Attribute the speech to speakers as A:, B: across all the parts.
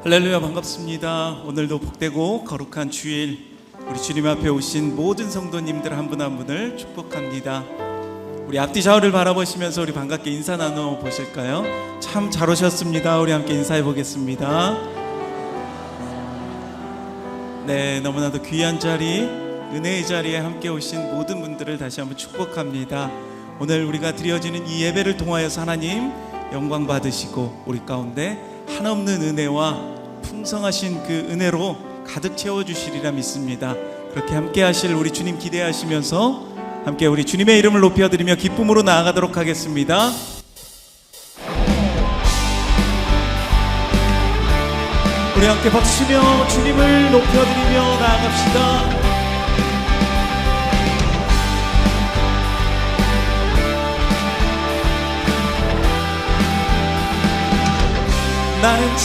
A: 할렐루야, 반갑습니다. 오늘도 복되고 거룩한 주일, 우리 주님 앞에 오신 모든 성도님들 한 분 한 분을 축복합니다. 우리 앞뒤 좌우를 바라보시면서 우리 반갑게 인사 나눠 보실까요? 참 잘 오셨습니다. 우리 함께 인사해 보겠습니다. 네, 너무나도 귀한 자리, 은혜의 자리에 함께 오신 모든 분들을 다시 한번 축복합니다. 오늘 우리가 드려지는 이 예배를 통하여서 하나님 영광 받으시고 우리 가운데 한없는 은혜와 풍성하신 그 은혜로 가득 채워주시리라 믿습니다. 그렇게 함께 하실 우리 주님 기대하시면서 함께 우리 주님의 이름을 높여드리며 기쁨으로 나아가도록 하겠습니다. 우리 함께 박수치며 주님을 높여드리며 나아갑시다. 나는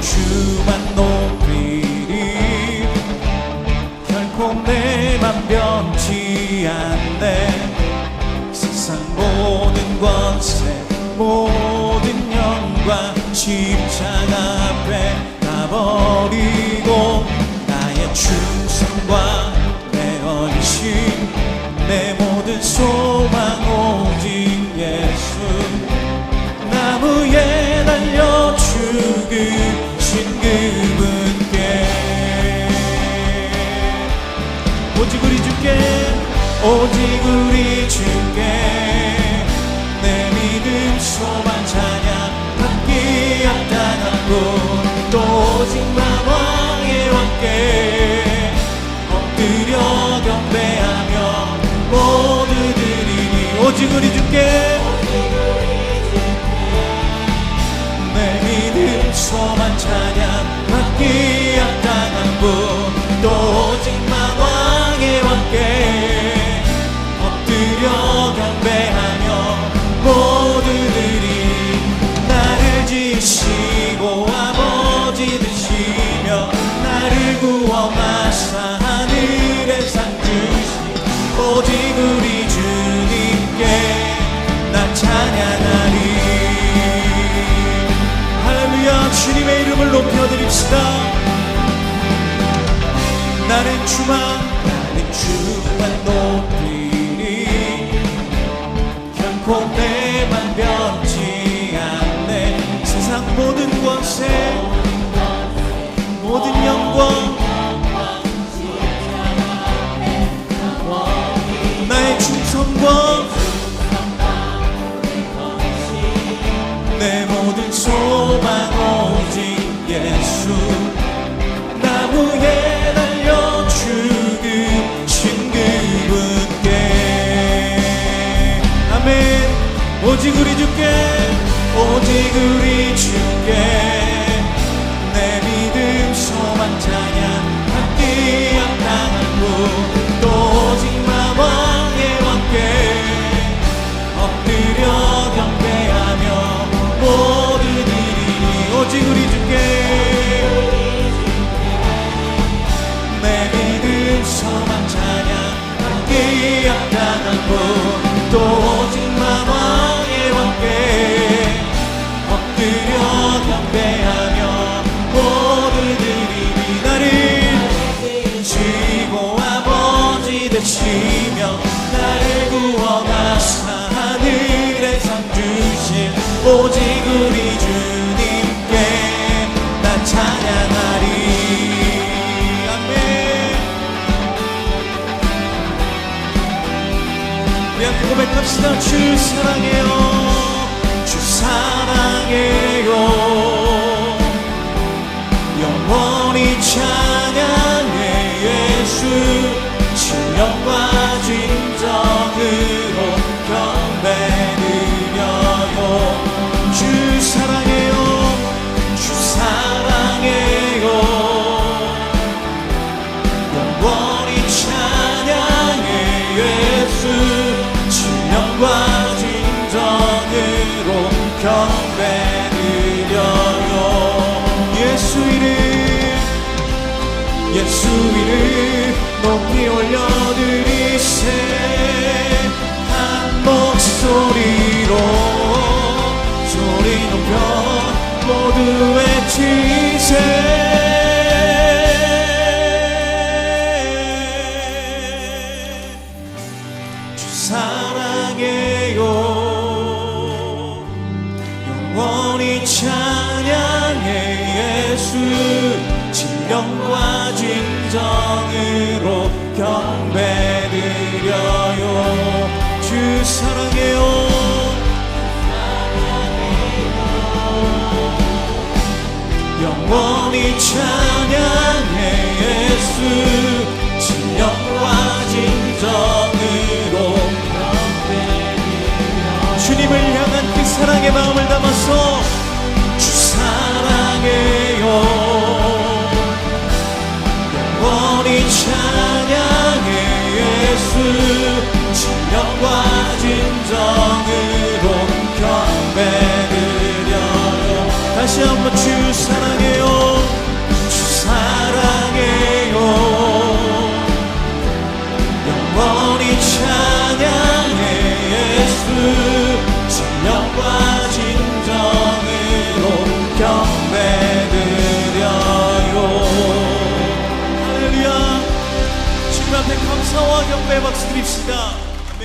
A: 주만 높이리. 결코 내 맘 변치 않네. 세상 모든 권세 모든 영광 십자가 앞에 가버리고 나의 충성과 내 헌신 내 모든 소망 오직 예수. 나무에 달려 죽으신 그분께 오직 우리 주께 오직 우리 주께 내 믿음 소망 찬양 함께 합당하고 또 오직 만왕의 왕께 엎드려 경배하며 모두 드리니 오직 우리 주께 내 믿음 소망 찬양 받기 합당한 분 또 오직 만왕의 왕께 엎드려 경배하며 모두들이 나를 지시고 아버지 되시며 나를 구원하사 하늘의 상 주시 오직 우리 주님께 나 찬양하리. 할렐루야, 주님의 이름을 높여드립시다. 나는 주만 높이리. 결코 내 맘 변치 않네. 세상 모든 권세 모든 영광 나의 충성과 내 모든 소망 오직 예수. 나무에 달려 죽으신 그분께 아멘. 오직 우리 주께 오직 우리 주께 내 믿음 소망 찬양 함께 합당한 분 또 오직 만왕의 왕께 엎드려 경배하며 모두 드리니 오직 우리 주께 내 믿음 소망 찬양 함께 합당한 분 또 오직 만왕의 왕께 엎드려 경배하며 모두 드리니 나를 지고 아버지 되시며 나를 구원하사 하늘의 상 주신 오직 우리 주님께 난 찬양하리. 우리 함께 고백합시다. 주 사랑해요 주 사랑해요 영원히 찬양해 예수. 신령과 진정으로 경배드려요. 주 사랑해요 주 사랑해요 영원히 찬양해 예수. 신령과 진정 진정으로 경배드려요. 주 사랑해요. 영원히 찬양해 예수. 진정과 진정으로 주님을 향한 그 사랑의 마음을 담아서 주 사랑해요. 영원히 찬양해 예수. 진정과 진정으로 경배드려요. 다시 한번 주 사랑해요. 주 사랑해요. 영원히 찬양해 예수. 진정과 진정으로 경배드려요. 할렐루야. 주님 앞에 감사와 경배의 박수 드립시다. 아멘.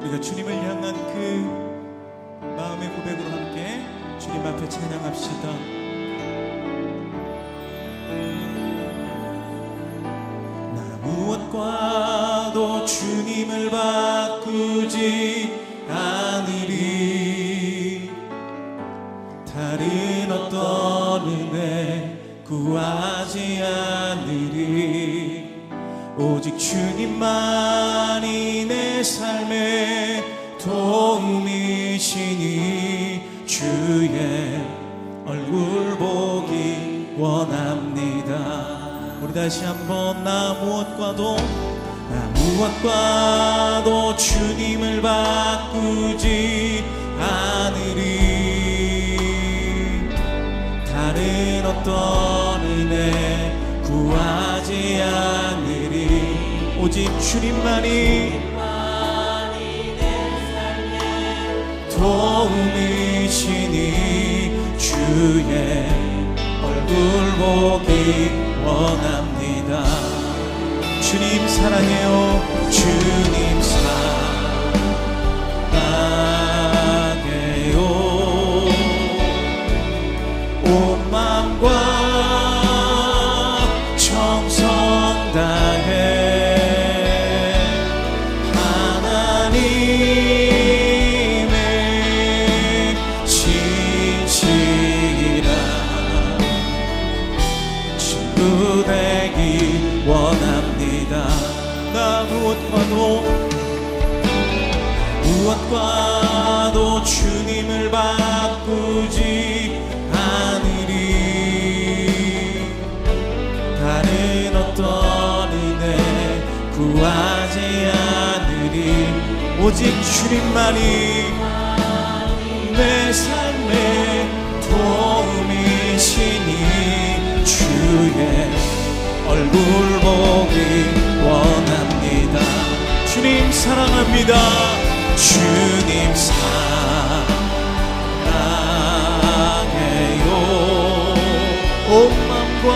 A: 우리가 주님을 향한 그 마음의 고백으로 함께 주님 앞에 찬양합시다. 무엇과도 주님을 바꾸지 않으리. 다른 어떤 은혜 구하지 않으리. 오직 주님만이 내 삶의 도움이시니 주의 얼굴 보기 원합니다. 우리 다시 한번 나 무엇과도 주님을 바꾸지 않으리. 다른 어떤 은혜 구하지 않으리. 오직 주님만이 내 삶의 도움이시니 주의 얼굴 보기 원합니다. 주님 사랑해요. 주님 사랑해요. 온 마음과 정성 다해 하나님의 진실한 친구 되기 원합니다. 나 무엇과도 주님을 바꾸지 않으리. 다른 어떤 은혜 구하지 않으리. 오직 주님만이 내 삶의 도움이시니 주의 얼굴 보기 원합니다. 주님 사랑합니다. 주님 사랑해요. 온 마음과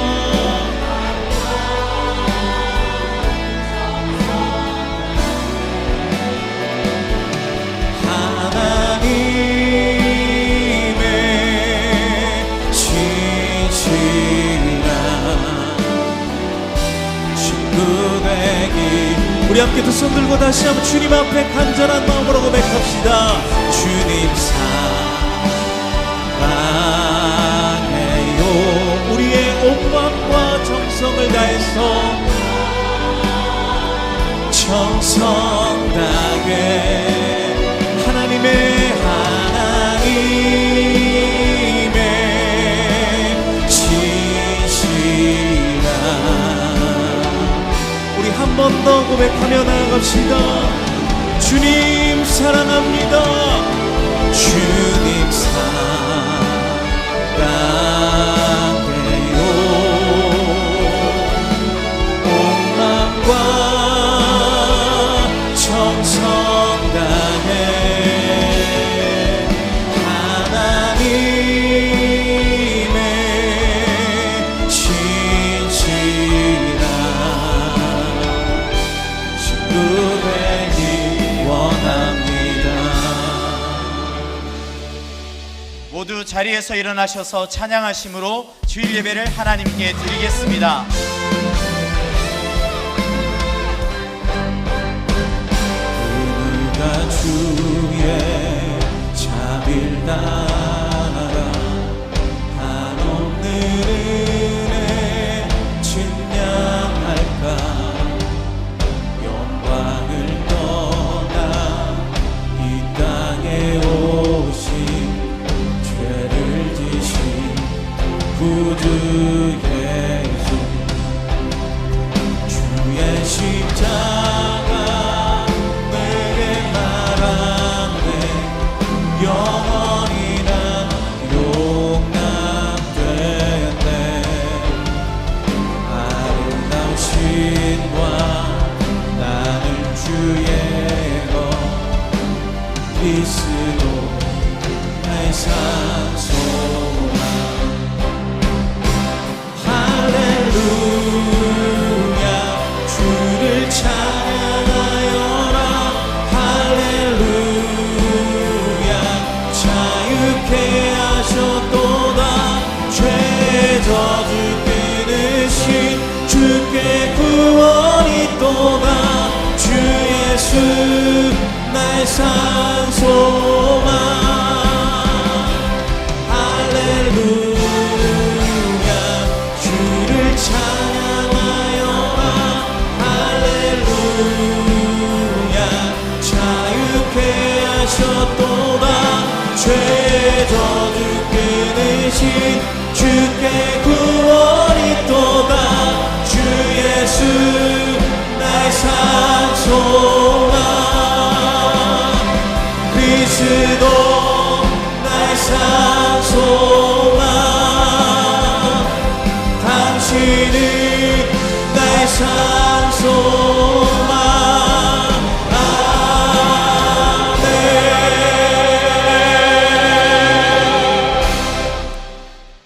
A: 하나님의 진실한 친구 되기. 우리 함께 두 손 들고 다시 한번 주님 앞에 간절한 마음으로 고백합시다. 주님 사랑해요. 우리의 온 마음과 정성을 다해서 정성 다해 하나님의 진실한 우리 한 번 더 고백하며 나아갑시다. 주님 사랑합니다. 주님 사랑해요. 온 마음과 정성 다해 하나님의 진실한 친구 되기 원합니다.
B: 모두 자리에서 일어나셔서 찬양하심으로 주일 예배를 하나님께 드리겠습니다.
A: 그가 주의 자비를 따라 한없는 은혜 증명할까. 영광을 떠나 이 땅에 오신 죄를 지신 구주 예수, 주의 십자가 내게 말하네. 영원히 난 용납되네. 아름다운 신과 나는 주의 것 그리스도 나의 산소만. 할렐루야 주를 찬양하여라. 할렐루야 자유케 하셨도다. 죄 저주 끊으신 주께 구원이 또다. 주 예수 나의 산소만. 할렐루야 주를 찬양하여라. 할렐루야 자유케 하셨도다. 죄 저주 끊으신 주께 구원이 또다. 주 예수 나의 산소만. 그리스도 나의 산소만. 당신은 나의 산소만. 아멘.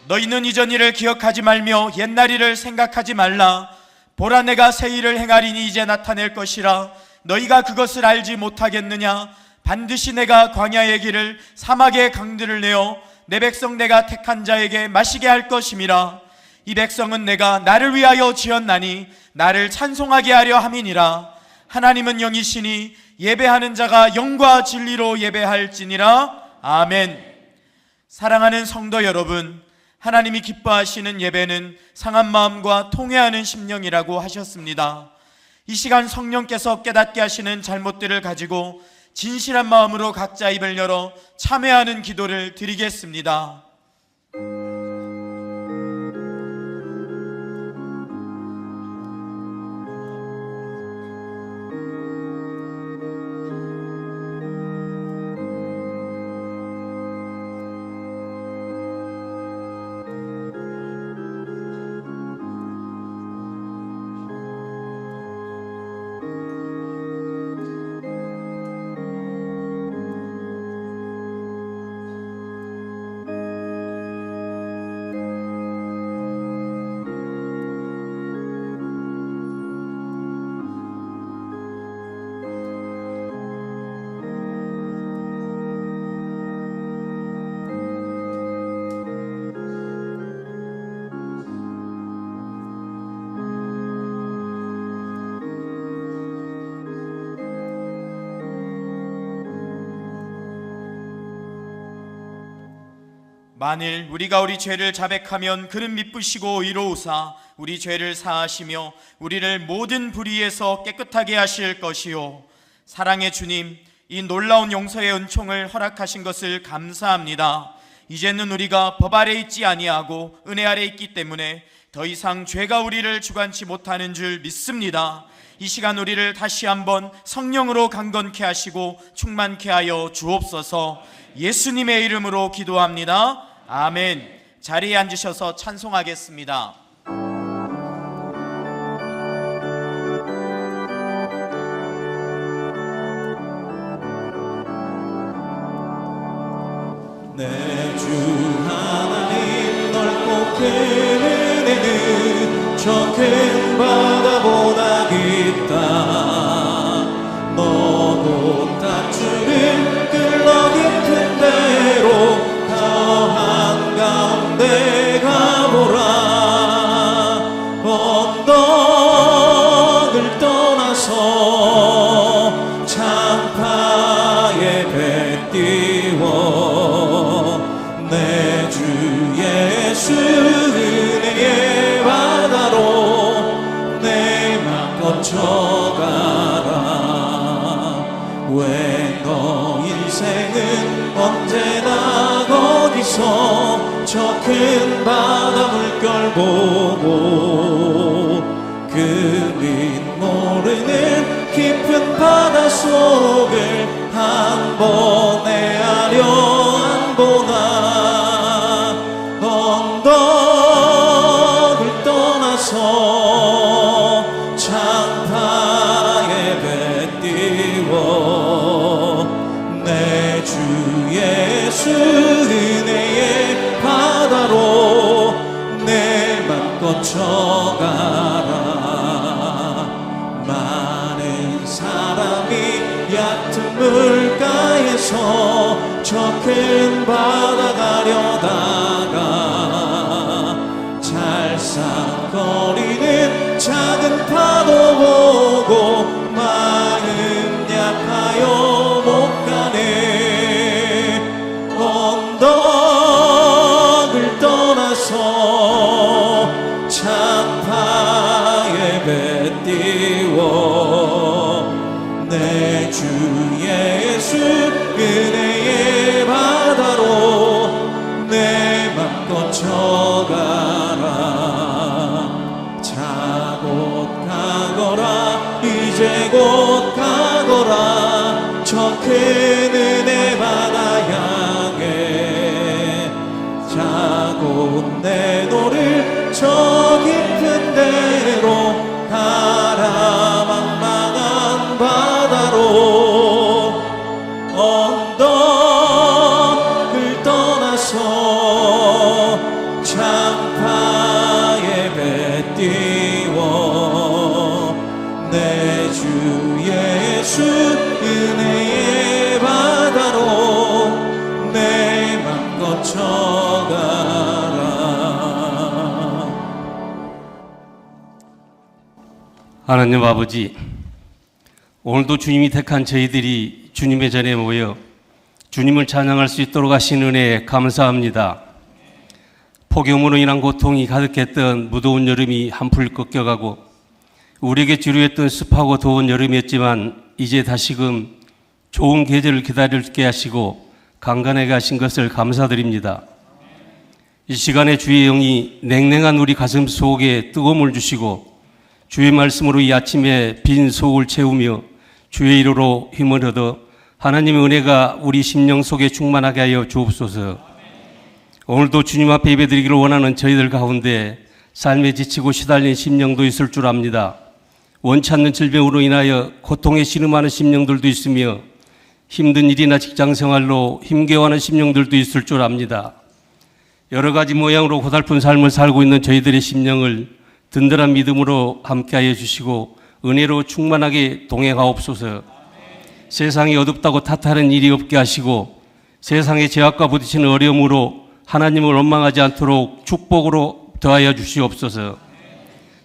B: 너희는 이전 일을 기억하지 말며 옛날 일을 생각하지 말라. 보라 내가 새 일을 행하리니 이제 나타낼 것이라. 너희가 그것을 알지 못하겠느냐. 반드시 내가 광야의 길을 사막의 강들을 내어 내 백성 내가 택한 자에게 마시게 할 것임이라. 이 백성은 내가 나를 위하여 지었나니 나를 찬송하게 하려 함이니라. 하나님은 영이시니 예배하는 자가 영과 진리로 예배할지니라. 아멘. 사랑하는 성도 여러분, 하나님이 기뻐하시는 예배는 상한 마음과 통회하는 심령이라고 하셨습니다. 이 시간 성령께서 깨닫게 하시는 잘못들을 가지고 진실한 마음으로 각자 입을 열어 참회하는 기도를 드리겠습니다. 만일 우리가 우리 죄를 자백하면 그는 미쁘시고 의로우사 우리 죄를 사하시며 우리를 모든 불의에서 깨끗하게 하실 것이요. 사랑의 주님, 이 놀라운 용서의 은총을 허락하신 것을 감사합니다. 이제는 우리가 법 아래 있지 아니하고 은혜 아래 있기 때문에 더 이상 죄가 우리를 주관치 못하는 줄 믿습니다. 이 시간 우리를 다시 한번 성령으로 강건케 하시고 충만케 하여 주옵소서. 예수님의 이름으로 기도합니다. 아멘. 자리에 앉으셔서 찬송하겠습니다.
A: 내 주 하나님 넓고 큰 은혜는 저 큰 바다보다 깊다. 너도 다 주를 끌러 깊은 대로 언제나 거기서 저 큰 바다 물결 보고 그린 모르는 깊은 바다 속을 한 번에 하려 안 보나 언덕을 떠나서 창파에 배 띄워 내 주 예수 은혜의 바다로 내 맘 거쳐가라. 많은 사람이 얕은 물가에서 저 큰 바다 가려다가 찰싹거리는 작은 파도 보고 마음 약하여 못 가네. 언덕을 떠나서 창파에 배 띄워 내 주 예수 은혜의 바다로 내 맘 거쳐가라. 자 곧 가거라 이제 곧 가거라 저 큰 은혜 바다 향해. 자 곧 내 노를 저 깊은 데로 가라. 망망한 바다로 언덕을 떠나서 창파에 배 띄워 내 주 예수 은혜의 바다로 내 맘 거쳐가라.
C: 하나님 아버지, 오늘도 주님이 택한 저희들이 주님의 전에 모여 주님을 찬양할 수 있도록 하신 은혜에 감사합니다. 폭염으로 인한 고통이 가득했던 무더운 여름이 한풀 꺾여가고 우리에게 지루했던 습하고 더운 여름이었지만 이제 다시금 좋은 계절을 기다리게 하시고 강건하게 하신 것을 감사드립니다. 이 시간에 주의 영이 냉랭한 우리 가슴 속에 뜨거움을 주시고 주의 말씀으로 이 아침에 빈 속을 채우며 주의 이름으로 힘을 얻어 하나님의 은혜가 우리 심령 속에 충만하게 하여 주옵소서. 오늘도 주님 앞에 예배드리기를 원하는 저희들 가운데 삶에 지치고 시달린 심령도 있을 줄 압니다. 원치 않는 질병으로 인하여 고통에 신음하는 심령들도 있으며 힘든 일이나 직장생활로 힘겨워하는 심령들도 있을 줄 압니다. 여러 가지 모양으로 고달픈 삶을 살고 있는 저희들의 심령을 든든한 믿음으로 함께하여 주시고 은혜로 충만하게 동행하옵소서. 세상이 어둡다고 탓하는 일이 없게 하시고 세상의 죄악과 부딪히는 어려움으로 하나님을 원망하지 않도록 축복으로 더하여 주시옵소서.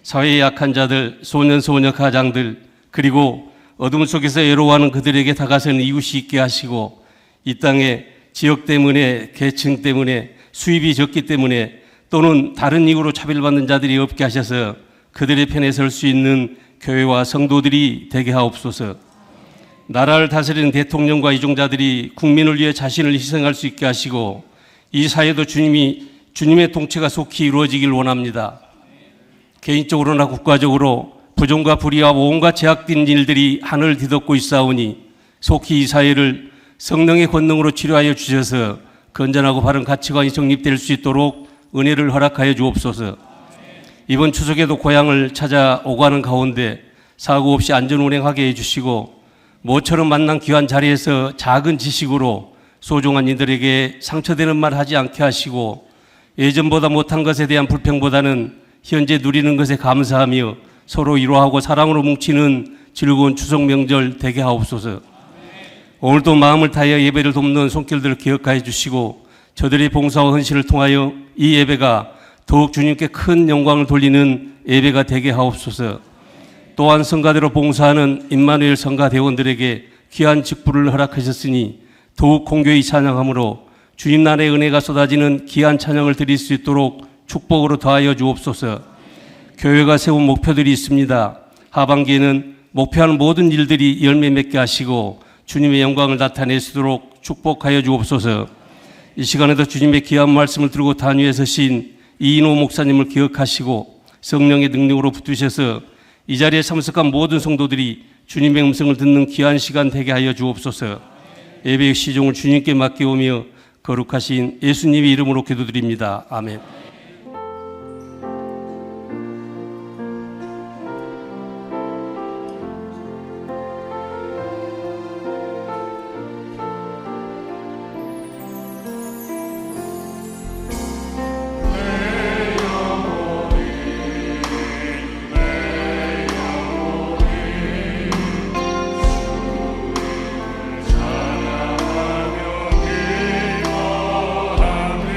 C: 사회의 약한 자들, 소년 소녀 가장들, 그리고 어둠 속에서 애로워하는 그들에게 다가서는 이웃이 있게 하시고 이 땅에 지역 때문에 계층 때문에 수입이 적기 때문에 또는 다른 이유로 차별받는 자들이 없게 하셔서 그들의 편에 설 수 있는 교회와 성도들이 되게 하옵소서. 나라를 다스리는 대통령과 이종자들이 국민을 위해 자신을 희생할 수 있게 하시고 이 사회도 주님의 통치가 속히 이루어지길 원합니다. 개인적으로나 국가적으로 부정과 불의와 온갖 제약된 일들이 하늘을 뒤덮고 있사오니 속히 이 사회를 성령의 권능으로 치료하여 주셔서 건전하고 바른 가치관이 정립될 수 있도록 은혜를 허락하여 주옵소서. 이번 추석에도 고향을 찾아오가는 가운데 사고 없이 안전 운행하게 해주시고 모처럼 만난 귀한 자리에서 작은 지식으로 소중한 이들에게 상처되는 말 하지 않게 하시고 예전보다 못한 것에 대한 불평보다는 현재 누리는 것에 감사하며 서로 위로하고 사랑으로 뭉치는 즐거운 추석 명절 되게 하옵소서. 오늘도 마음을 다하여 예배를 돕는 손길들을 기억하여 주시고 저들의 봉사와 헌신을 통하여 이 예배가 더욱 주님께 큰 영광을 돌리는 예배가 되게 하옵소서. 또한 성가대로 봉사하는 임마누엘 성가대원들에게 귀한 직분을 허락하셨으니 더욱 공교히 찬양함으로 주님 나라의 은혜가 쏟아지는 귀한 찬양을 드릴 수 있도록 축복으로 더하여 주옵소서. 교회가 세운 목표들이 있습니다. 하반기에는 목표하는 모든 일들이 열매 맺게 하시고 주님의 영광을 나타낼 수 있도록 축복하여 주옵소서. 이 시간에도 주님의 귀한 말씀을 들고 단위에 서신 이인호 목사님을 기억하시고 성령의 능력으로 붙드셔서 이 자리에 참석한 모든 성도들이 주님의 음성을 듣는 귀한 시간 되게 하여 주옵소서. 예배의 시종을 주님께 맡기오며 거룩하신 예수님의 이름으로 기도드립니다. 아멘.
D: 찬양하며 기뻐하며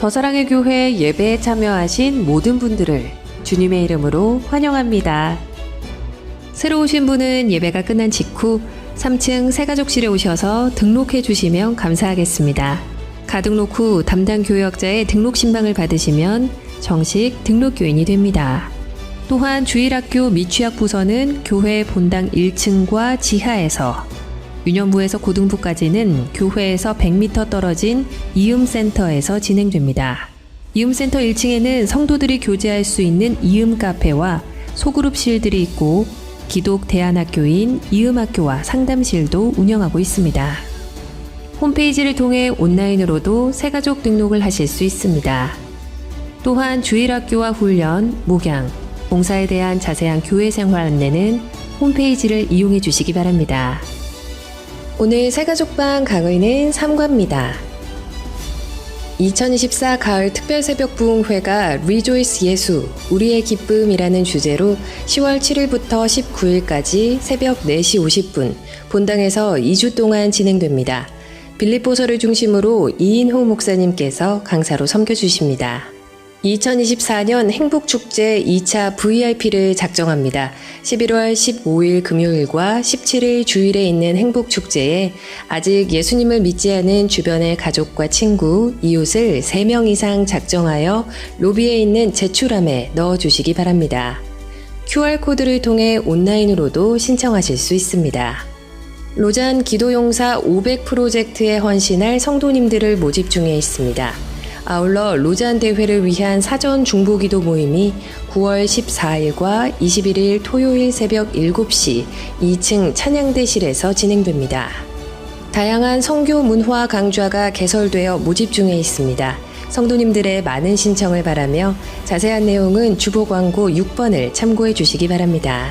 D: 더사랑의 교회 예배에 참여하신 모든 분들을 주님의 이름으로 환영합니다. 새로 오신 분은 예배가 끝난 직후 3층 새가족실에 오셔서 등록해 주시면 감사하겠습니다. 가등록 후 담당 교역자의 등록 신방을 받으시면 정식 등록교인이 됩니다. 또한 주일학교 미취학 부서는 교회 본당 1층과 지하에서, 유년부에서 고등부까지는 교회에서 100m 떨어진 이음센터에서 진행됩니다. 이음센터 1층에는 성도들이 교제할 수 있는 이음 카페와 소그룹실들이 있고 기독 대안학교인 이음학교와 상담실도 운영하고 있습니다. 홈페이지를 통해 온라인으로도 새가족 등록을 하실 수 있습니다. 또한 주일학교와 훈련, 목양, 봉사에 대한 자세한 교회 생활 안내는 홈페이지를 이용해 주시기 바랍니다. 오늘 새가족방 강의는 3과입니다. 2024 가을 특별 새벽 부흥회가 Rejoice 예수, 우리의 기쁨이라는 주제로 10월 7일부터 19일까지 새벽 4시 50분 본당에서 2주 동안 진행됩니다. 빌립보서를 중심으로 이인호 목사님께서 강사로 섬겨주십니다. 2024년 행복축제 2차 VIP를 작정합니다. 11월 15일 금요일과 17일 주일에 있는 행복축제에 아직 예수님을 믿지 않은 주변의 가족과 친구, 이웃을 3명 이상 작정하여 로비에 있는 제출함에 넣어주시기 바랍니다. QR코드를 통해 온라인으로도 신청하실 수 있습니다. 로잔 기도용사 500 프로젝트에 헌신할 성도님들을 모집 중에 있습니다. 아울러 로잔 대회를 위한 사전 중보기도 모임이 9월 14일과 21일 토요일 새벽 7시 2층 찬양대실에서 진행됩니다. 다양한 선교 문화 강좌가 개설되어 모집 중에 있습니다. 성도님들의 많은 신청을 바라며 자세한 내용은 주보 광고 6번을 참고해 주시기 바랍니다.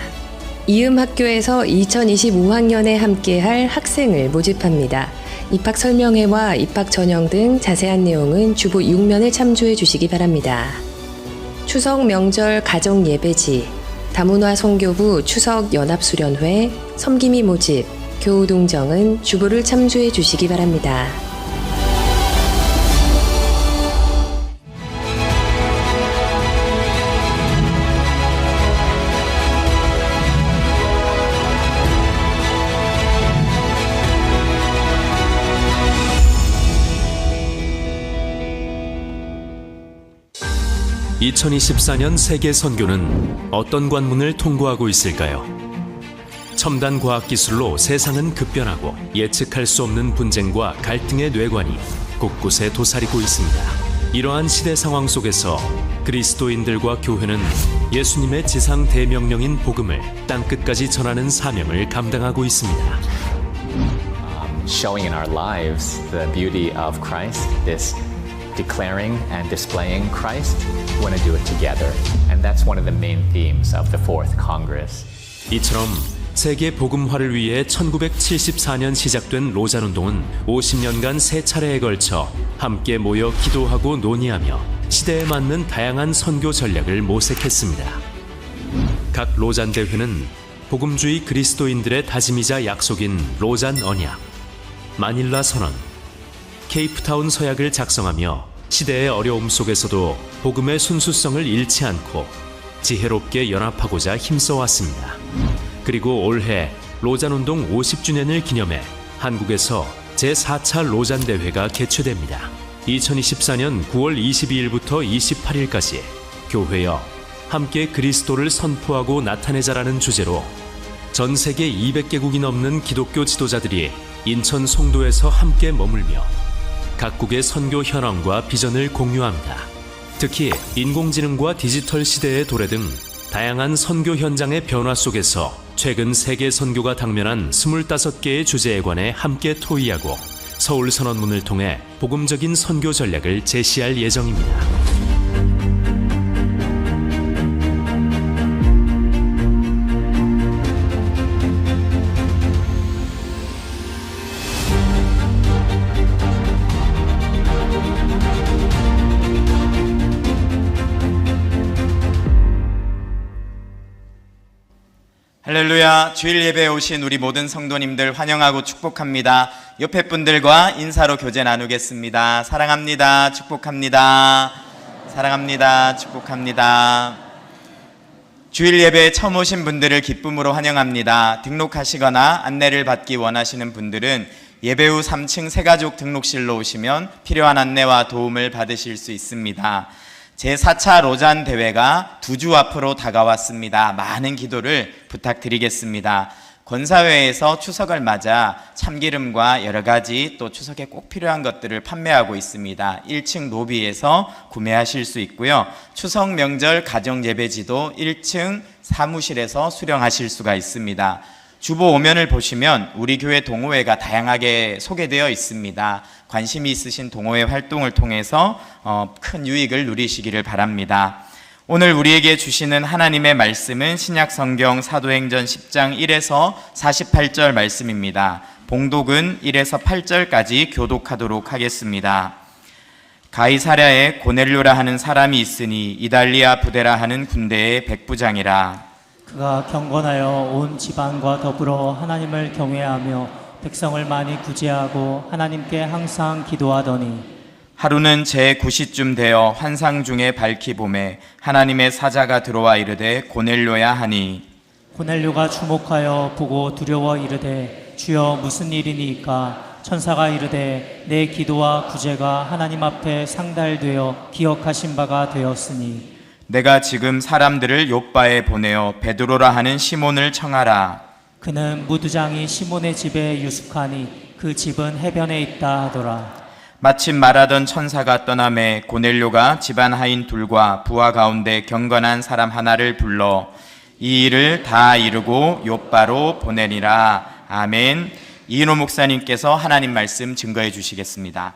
D: 이음학교에서 2025학년에 함께할 학생을 모집합니다. 입학 설명회와 입학 전형 등 자세한 내용은 주보 6면을 참조해 주시기 바랍니다. 추석 명절 가정 예배지, 다문화 선교부 추석 연합수련회, 섬김이 모집, 교우동정은 주보를 참조해 주시기 바랍니다.
E: (2024년) 세계 선교는 어떤 관문을 통과하고 있을까요? 첨단 과학기술로 세상은 급변하고 예측할 수 없는 분쟁과 갈등의 뇌관이 곳곳에 도사리고 있습니다. 이러한 시대 상황 속에서 그리스도인들과 교회는 예수님의 지상 대명령인 복음을 땅끝까지 전하는 사명을 감당하고 있습니다.
F: Showing in our lives the beauty of Christ, this declaring and displaying Christ, we want to do it together. And that's one of the main themes of the Fourth Congress.
E: 이처럼 세계 복음화를 위해 1974년 시작된 로잔 운동은 50년간 3차례에 걸쳐 함께 모여 기도하고 논의하며 시대에 맞는 다양한 선교 전략을 모색했습니다. 각 로잔 대회는 복음주의 그리스도인들의 다짐이자 약속인 로잔 언약, 마닐라 선언, 케이프타운 서약을 작성하며 시대의 어려움 속에서도 복음의 순수성을 잃지 않고 지혜롭게 연합하고자 힘써왔습니다. 그리고 올해 로잔운동 50주년을 기념해 한국에서 제4차 로잔 대회가 개최됩니다. 2024년 9월 22일부터 28일까지 교회여 함께 그리스도를 선포하고 나타내자라는 주제로 전 세계 200개국이 넘는 기독교 지도자들이 인천 송도에서 함께 머물며 각국의 선교 현황과 비전을 공유합니다. 특히 인공지능과 디지털 시대의 도래 등 다양한 선교 현장의 변화 속에서 최근 세계 선교가 당면한 25개의 주제에 관해 함께 토의하고 서울 선언문을 통해 복음적인 선교 전략을 제시할 예정입니다.
B: 할렐루야. 주일 예배에 오신 우리 모든 성도님들 환영하고 축복합니다. 옆에 분들과 인사로 교제 나누겠습니다. 사랑합니다. 축복합니다. 사랑합니다. 축복합니다. 주일 예배에 처음 오신 분들을 기쁨으로 환영합니다. 등록하시거나 안내를 받기 원하시는 분들은 예배 후 3층 새가족 등록실로 오시면 필요한 안내와 도움을 받으실 수 있습니다. 제4차 로잔 대회가 2주 앞으로 다가왔습니다. 많은 기도를 부탁드리겠습니다. 권사회에서 추석을 맞아 참기름과 여러 가지 또 추석에 꼭 필요한 것들을 판매하고 있습니다. 1층 로비에서 구매하실 수 있고요. 추석 명절 가정 예배지도 1층 사무실에서 수령하실 수가 있습니다. 주보 오면을 보시면 우리 교회 동호회가 다양하게 소개되어 있습니다. 관심이 있으신 동호회 활동을 통해서 큰 유익을 누리시기를 바랍니다. 오늘 우리에게 주시는 하나님의 말씀은 신약성경 사도행전 10장 1에서 48절 말씀입니다. 봉독은 1에서 8절까지 교독하도록 하겠습니다. 가이사랴에 고넬료라 하는 사람이 있으니 이달리아 부데라 하는 군대의 백부장이라.
G: 그가 경건하여 온 지방과 더불어 하나님을 경외하며 백성을 많이 구제하고 하나님께 항상 기도하더니
B: 하루는 제9시쯤 되어 환상 중에 밝히 보매 하나님의 사자가 들어와 이르되 고넬료야 하니
G: 고넬료가 주목하여 보고 두려워 이르되 주여 무슨 일이니까 천사가 이르되 내 기도와 구제가 하나님 앞에 상달되어 기억하신 바가 되었으니
B: 내가 지금 사람들을 욥바에 보내어 베드로라 하는 시몬을 청하라.
G: 그는 무두장이 시몬의 집에 유숙하니 그 집은 해변에 있다 하더라.
B: 마침 말하던 천사가 떠나매 고넬료가 집안 하인 둘과 부하 가운데 경건한 사람 하나를 불러 이 일을 다 이루고 욥바로 보내니라. 아멘. 이인호 목사님께서 하나님 말씀 증거해 주시겠습니다.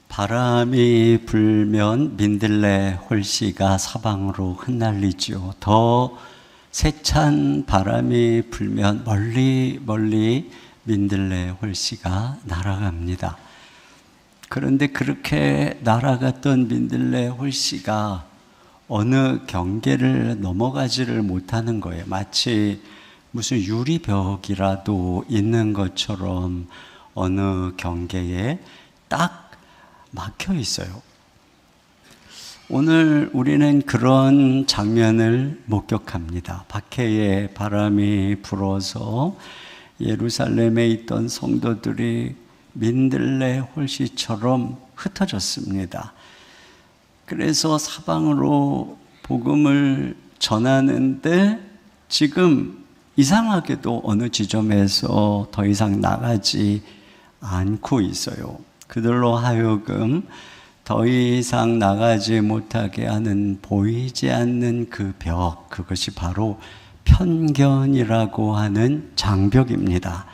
H: 바람이 불면 민들레 홀씨가 사방으로 흩날리죠. 더 세찬 바람이 불면 멀리 멀리 민들레 홀씨가 날아갑니다. 그런데 그렇게 날아갔던 민들레 홀씨가 어느 경계를 넘어가지를 못하는 거예요. 마치 무슨 유리벽이라도 있는 것처럼 어느 경계에 딱 막혀 있어요. 오늘 우리는 그런 장면을 목격합니다. 박해의 바람이 불어서 예루살렘에 있던 성도들이 민들레 홀씨처럼 흩어졌습니다. 그래서 사방으로 복음을 전하는데 지금 이상하게도 어느 지점에서 더 이상 나가지 않고 있어요. 그들로 하여금 더 이상 나가지 못하게 하는 보이지 않는 그 벽, 그것이 바로 편견이라고 하는 장벽입니다.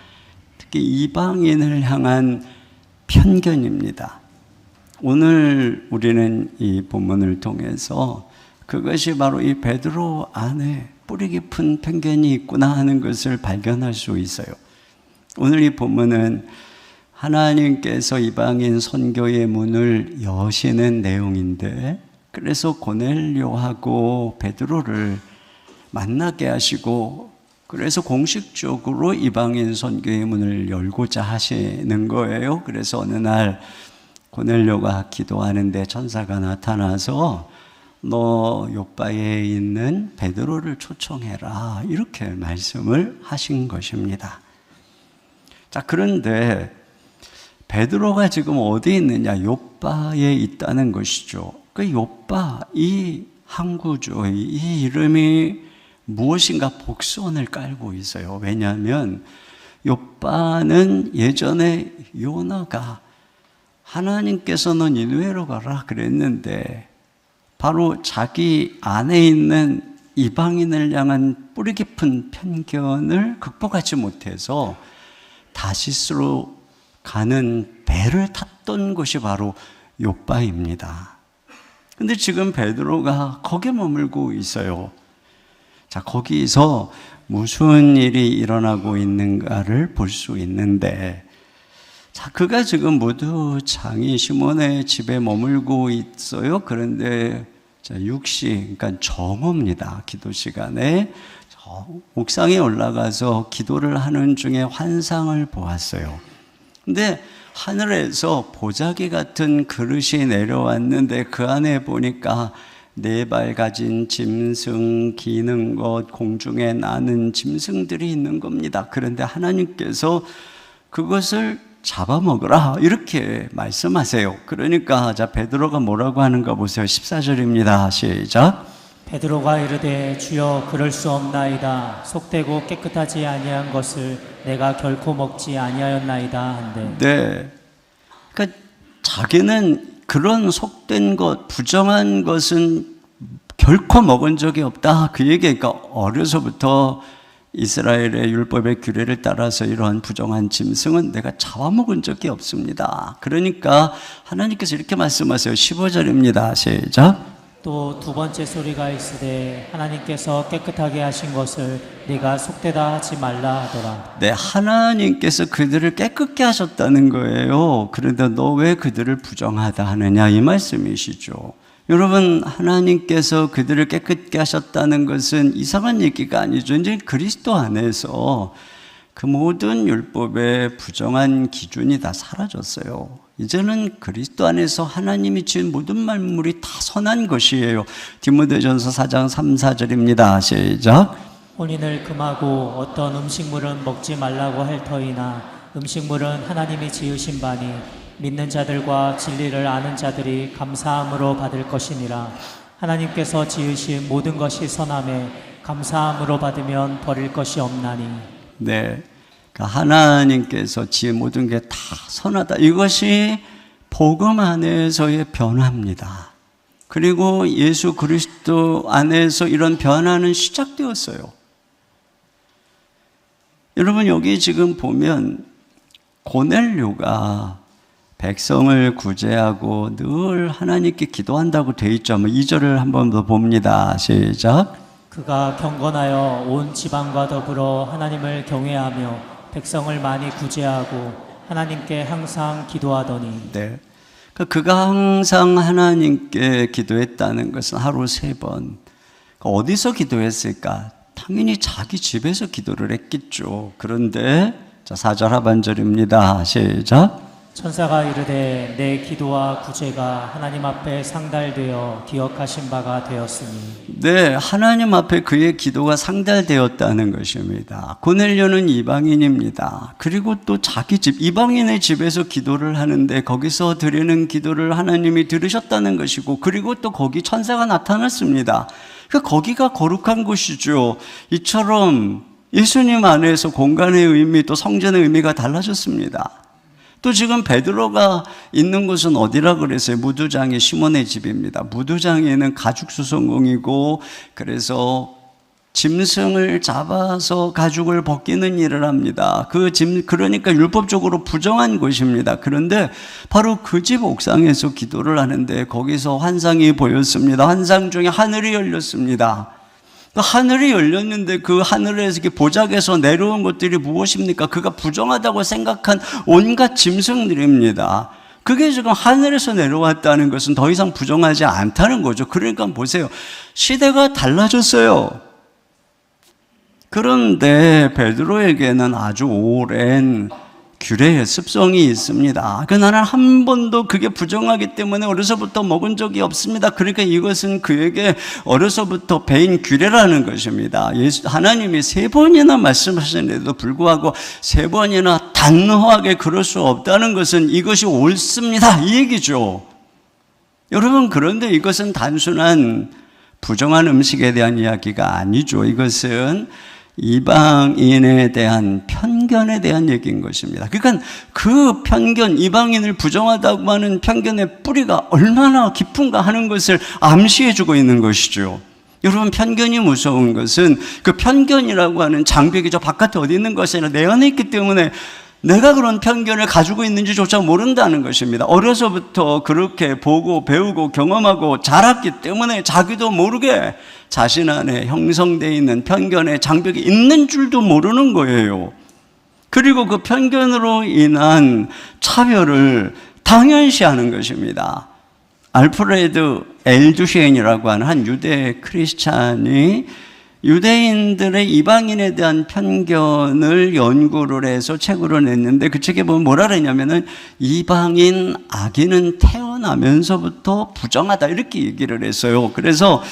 H: 특히 이방인을 향한 편견입니다. 오늘 우리는 이 본문을 통해서 그것이 바로 이 베드로 안에 뿌리 깊은 편견이 있구나 하는 것을 발견할 수 있어요. 오늘 이 본문은 하나님께서 이방인 선교의 문을 여시는 내용인데, 그래서 고넬료하고 베드로를 만나게 하시고, 그래서 공식적으로 이방인 선교의 문을 열고자 하시는 거예요. 그래서 어느 날 고넬료가 기도하는데 천사가 나타나서 너 욥바에 있는 베드로를 초청해라, 이렇게 말씀을 하신 것입니다. 자, 그런데 베드로가 지금 어디 있느냐? 욥바에 있다는 것이죠. 그 욥바, 이 항구죠. 이 이름이 무엇인가 복선을 깔고 있어요. 왜냐하면 욥바는 예전에 요나가 하나님께서는 니느웨로 가라 그랬는데 바로 자기 안에 있는 이방인을 향한 뿌리 깊은 편견을 극복하지 못해서 다시스로 가는 배를 탔던 곳이 바로 욥바입니다. 근데 지금 베드로가 거기에 머물고 있어요. 자, 거기서 무슨 일이 일어나고 있는가를 볼 수 있는데, 자, 그가 지금 무두장이 시몬의 집에 머물고 있어요. 그런데 자, 6시, 그러니까 정오입니다. 기도 시간에 저 옥상에 올라가서 기도를 하는 중에 환상을 보았어요. 근데 하늘에서 보자기 같은 그릇이 내려왔는데 그 안에 보니까 4발 가진 짐승, 기는 것, 공중에 나는 짐승들이 있는 겁니다. 그런데 하나님께서 그것을 잡아먹으라 이렇게 말씀하세요. 그러니까 자 베드로가 뭐라고 하는가 보세요. 14절입니다. 시작.
G: 베드로가 이르되 주여 그럴 수 없나이다. 속되고 깨끗하지 아니한 것을 내가 결코 먹지 아니하였나이다 한데.
H: 네. 그러니까 자기는 그런 속된 것, 부정한 것은 결코 먹은 적이 없다. 그 얘기가 어려서부터 이스라엘의 율법의 규례를 따라서 이러한 부정한 짐승은 내가 잡아먹은 적이 없습니다. 그러니까 하나님께서 이렇게 말씀하세요. 15절입니다. 시작.
G: 또 두 번째 소리가 있으되 하나님께서 깨끗하게 하신 것을 네가 속되다 하지 말라 하더라.
H: 네, 하나님께서 그들을 깨끗게 하셨다는 거예요. 그런데 너 왜 그들을 부정하다 하느냐 이 말씀이시죠. 여러분, 하나님께서 그들을 깨끗게 하셨다는 것은 이상한 얘기가 아니죠. 이제 그리스도 안에서 그 모든 율법의 부정한 기준이 다 사라졌어요. 이제는 그리스도 안에서 하나님이 지은 모든 만물이 다 선한 것이에요. 디모데전서 4장 3, 4절입니다. 시작.
G: 혼인을 금하고 어떤 음식물은 먹지 말라고 할 터이나 음식물은 하나님이 지으신 바니 믿는 자들과 진리를 아는 자들이 감사함으로 받을 것이니라. 하나님께서 지으신 모든 것이 선함에 감사함으로 받으면 버릴 것이 없나니.
H: 네, 그러니까 하나님께서 지은 모든 게 다 선하다. 이것이 복음 안에서의 변화입니다. 그리고 예수 그리스도 안에서 이런 변화는 시작되었어요. 여러분, 여기 지금 보면 고넬료가 백성을 구제하고 늘 하나님께 기도한다고 되어 있죠. 2절을 한번 더 봅니다. 시작.
G: 그가 경건하여 온 지방과 더불어 하나님을 경외하며 백성을 많이 구제하고 하나님께 항상 기도하더니.
H: 네. 그가 항상 하나님께 기도했다는 것은 하루 3번. 어디서 기도했을까? 당연히 자기 집에서 기도를 했겠죠. 그런데 자, 4절 하반절입니다. 시작.
G: 천사가 이르되 내 기도와 구제가 하나님 앞에 상달되어 기억하신 바가 되었으니.
H: 네, 하나님 앞에 그의 기도가 상달되었다는 것입니다. 고넬료는 이방인입니다. 그리고 또 자기 집, 이방인의 집에서 기도를 하는데 거기서 드리는 기도를 하나님이 들으셨다는 것이고, 그리고 또 거기 천사가 나타났습니다. 거기가 거룩한 곳이죠. 이처럼 예수님 안에서 공간의 의미, 또 성전의 의미가 달라졌습니다. 또 지금 베드로가 있는 곳은 어디라 그랬어요? 무두장의 시몬의 집입니다. 무두장에는 가죽 수송공이고, 그래서 짐승을 잡아서 가죽을 벗기는 일을 합니다. 그러니까 율법적으로 부정한 곳입니다. 그런데 바로 그 집 옥상에서 기도를 하는데 거기서 환상이 보였습니다. 환상 중에 하늘이 열렸습니다. 하늘이 열렸는데 그 하늘에서 이렇게 보자기에서 내려온 것들이 무엇입니까? 그가 부정하다고 생각한 온갖 짐승들입니다. 그게 지금 하늘에서 내려왔다는 것은 더 이상 부정하지 않다는 거죠. 그러니까 보세요. 시대가 달라졌어요. 그런데 베드로에게는 아주 오랜 규례의 습성이 있습니다. 나는 한 번도 그게 부정하기 때문에 어려서부터 먹은 적이 없습니다. 그러니까 이것은 그에게 어려서부터 배인 규례라는 것입니다. 하나님이 3번이나 말씀하시는데도 불구하고 3번이나 단호하게 그럴 수 없다는 것은 이것이 옳습니다, 이 얘기죠. 여러분, 그런데 이것은 단순한 부정한 음식에 대한 이야기가 아니죠. 이것은 이방인에 대한 편견에 대한 얘기인 것입니다. 그러니까 그 편견, 이방인을 부정하다고 하는 편견의 뿌리가 얼마나 깊은가 하는 것을 암시해주고 있는 것이죠. 여러분, 편견이 무서운 것은 그 편견이라고 하는 장벽이 저 바깥에 어디 있는 것이 아니라 내 안에 있기 때문에 내가 그런 편견을 가지고 있는지조차 모른다는 것입니다. 어려서부터 그렇게 보고 배우고 경험하고 자랐기 때문에 자기도 모르게 자신 안에 형성되어 있는 편견의 장벽이 있는 줄도 모르는 거예요. 그리고 그 편견으로 인한 차별을 당연시하는 것입니다. 알프레드 엘두시엔이라고 하는 한 유대 크리스찬이 유대인들의 이방인에 대한 편견을 연구를 해서 책으로 냈는데 그 책에 보면 뭐라 그랬냐면은 이방인 아기는 태어나면서부터 부정하다 이렇게 얘기를 했어요. 그래서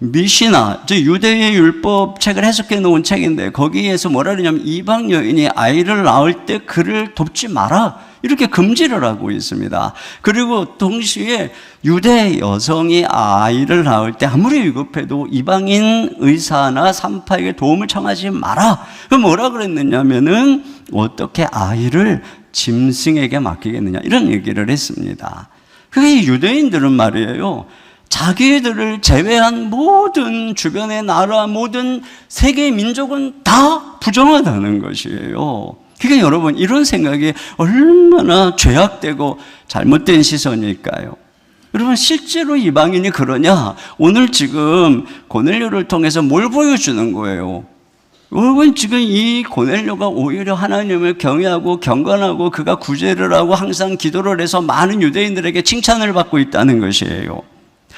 H: 미시나, 즉 유대의 율법 책을 해석해 놓은 책인데 거기에서 뭐라 그러냐면 이방 여인이 아이를 낳을 때 그를 돕지 마라 이렇게 금지를 하고 있습니다. 그리고 동시에 유대 여성이 아이를 낳을 때 아무리 위급해도 이방인 의사나 산파에게 도움을 청하지 마라. 그럼 뭐라 그랬느냐면은 어떻게 아이를 짐승에게 맡기겠느냐 이런 얘기를 했습니다. 그게 유대인들은 말이에요, 자기들을 제외한 모든 주변의 나라, 모든 세계 민족은 다 부정하다는 것이에요. 그러니까 여러분, 이런 생각이 얼마나 죄악되고 잘못된 시선일까요? 여러분, 실제로 이방인이 그러냐? 오늘 지금 고넬료를 통해서 뭘 보여주는 거예요? 여러분, 지금 이 고넬료가 오히려 하나님을 경외하고 경건하고 그가 구제를 하고 항상 기도를 해서 많은 유대인들에게 칭찬을 받고 있다는 것이에요.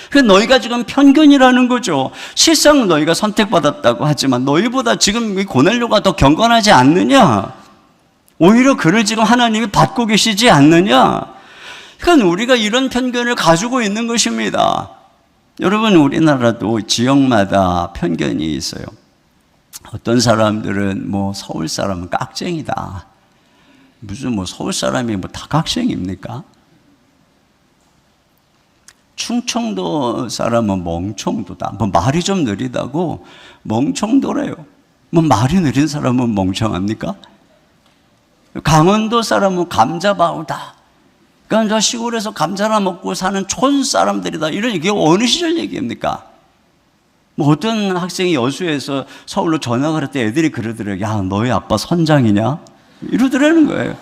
H: 그러니까 너희가 지금 편견이라는 거죠. 실상 너희가 선택받았다고 하지만 너희보다 지금 이 고넬료가 더 경건하지 않느냐? 오히려 그를 지금 하나님이 받고 계시지 않느냐? 그러니까 우리가 이런 편견을 가지고 있는 것입니다. 여러분, 우리나라도 지역마다 편견이 있어요. 어떤 사람들은 서울 사람은 깍쟁이다. 무슨 서울 사람이 다 깍쟁이입니까? 충청도 사람은 멍청도다. 말이 좀 느리다고 멍청도래요. 말이 느린 사람은 멍청합니까? 강원도 사람은 감자바오다. 그러니까 저 시골에서 감자나 먹고 사는 촌 사람들이다. 이게 어느 시절 얘기입니까? 어떤 학생이 여수에서 서울로 전학을 할 때 애들이 그러더래요. 야, 너희 아빠 선장이냐? 이러더라는 거예요.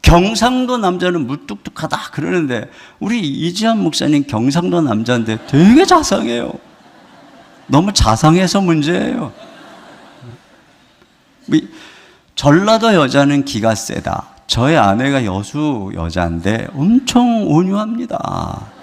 H: 경상도 남자는 무뚝뚝하다 그러는데 우리 이지한 목사님 경상도 남자인데 되게 자상해요. 너무 자상해서 문제예요. 전라도 여자는 기가 세다. 저의 아내가 여수 여자인데 엄청 온유합니다.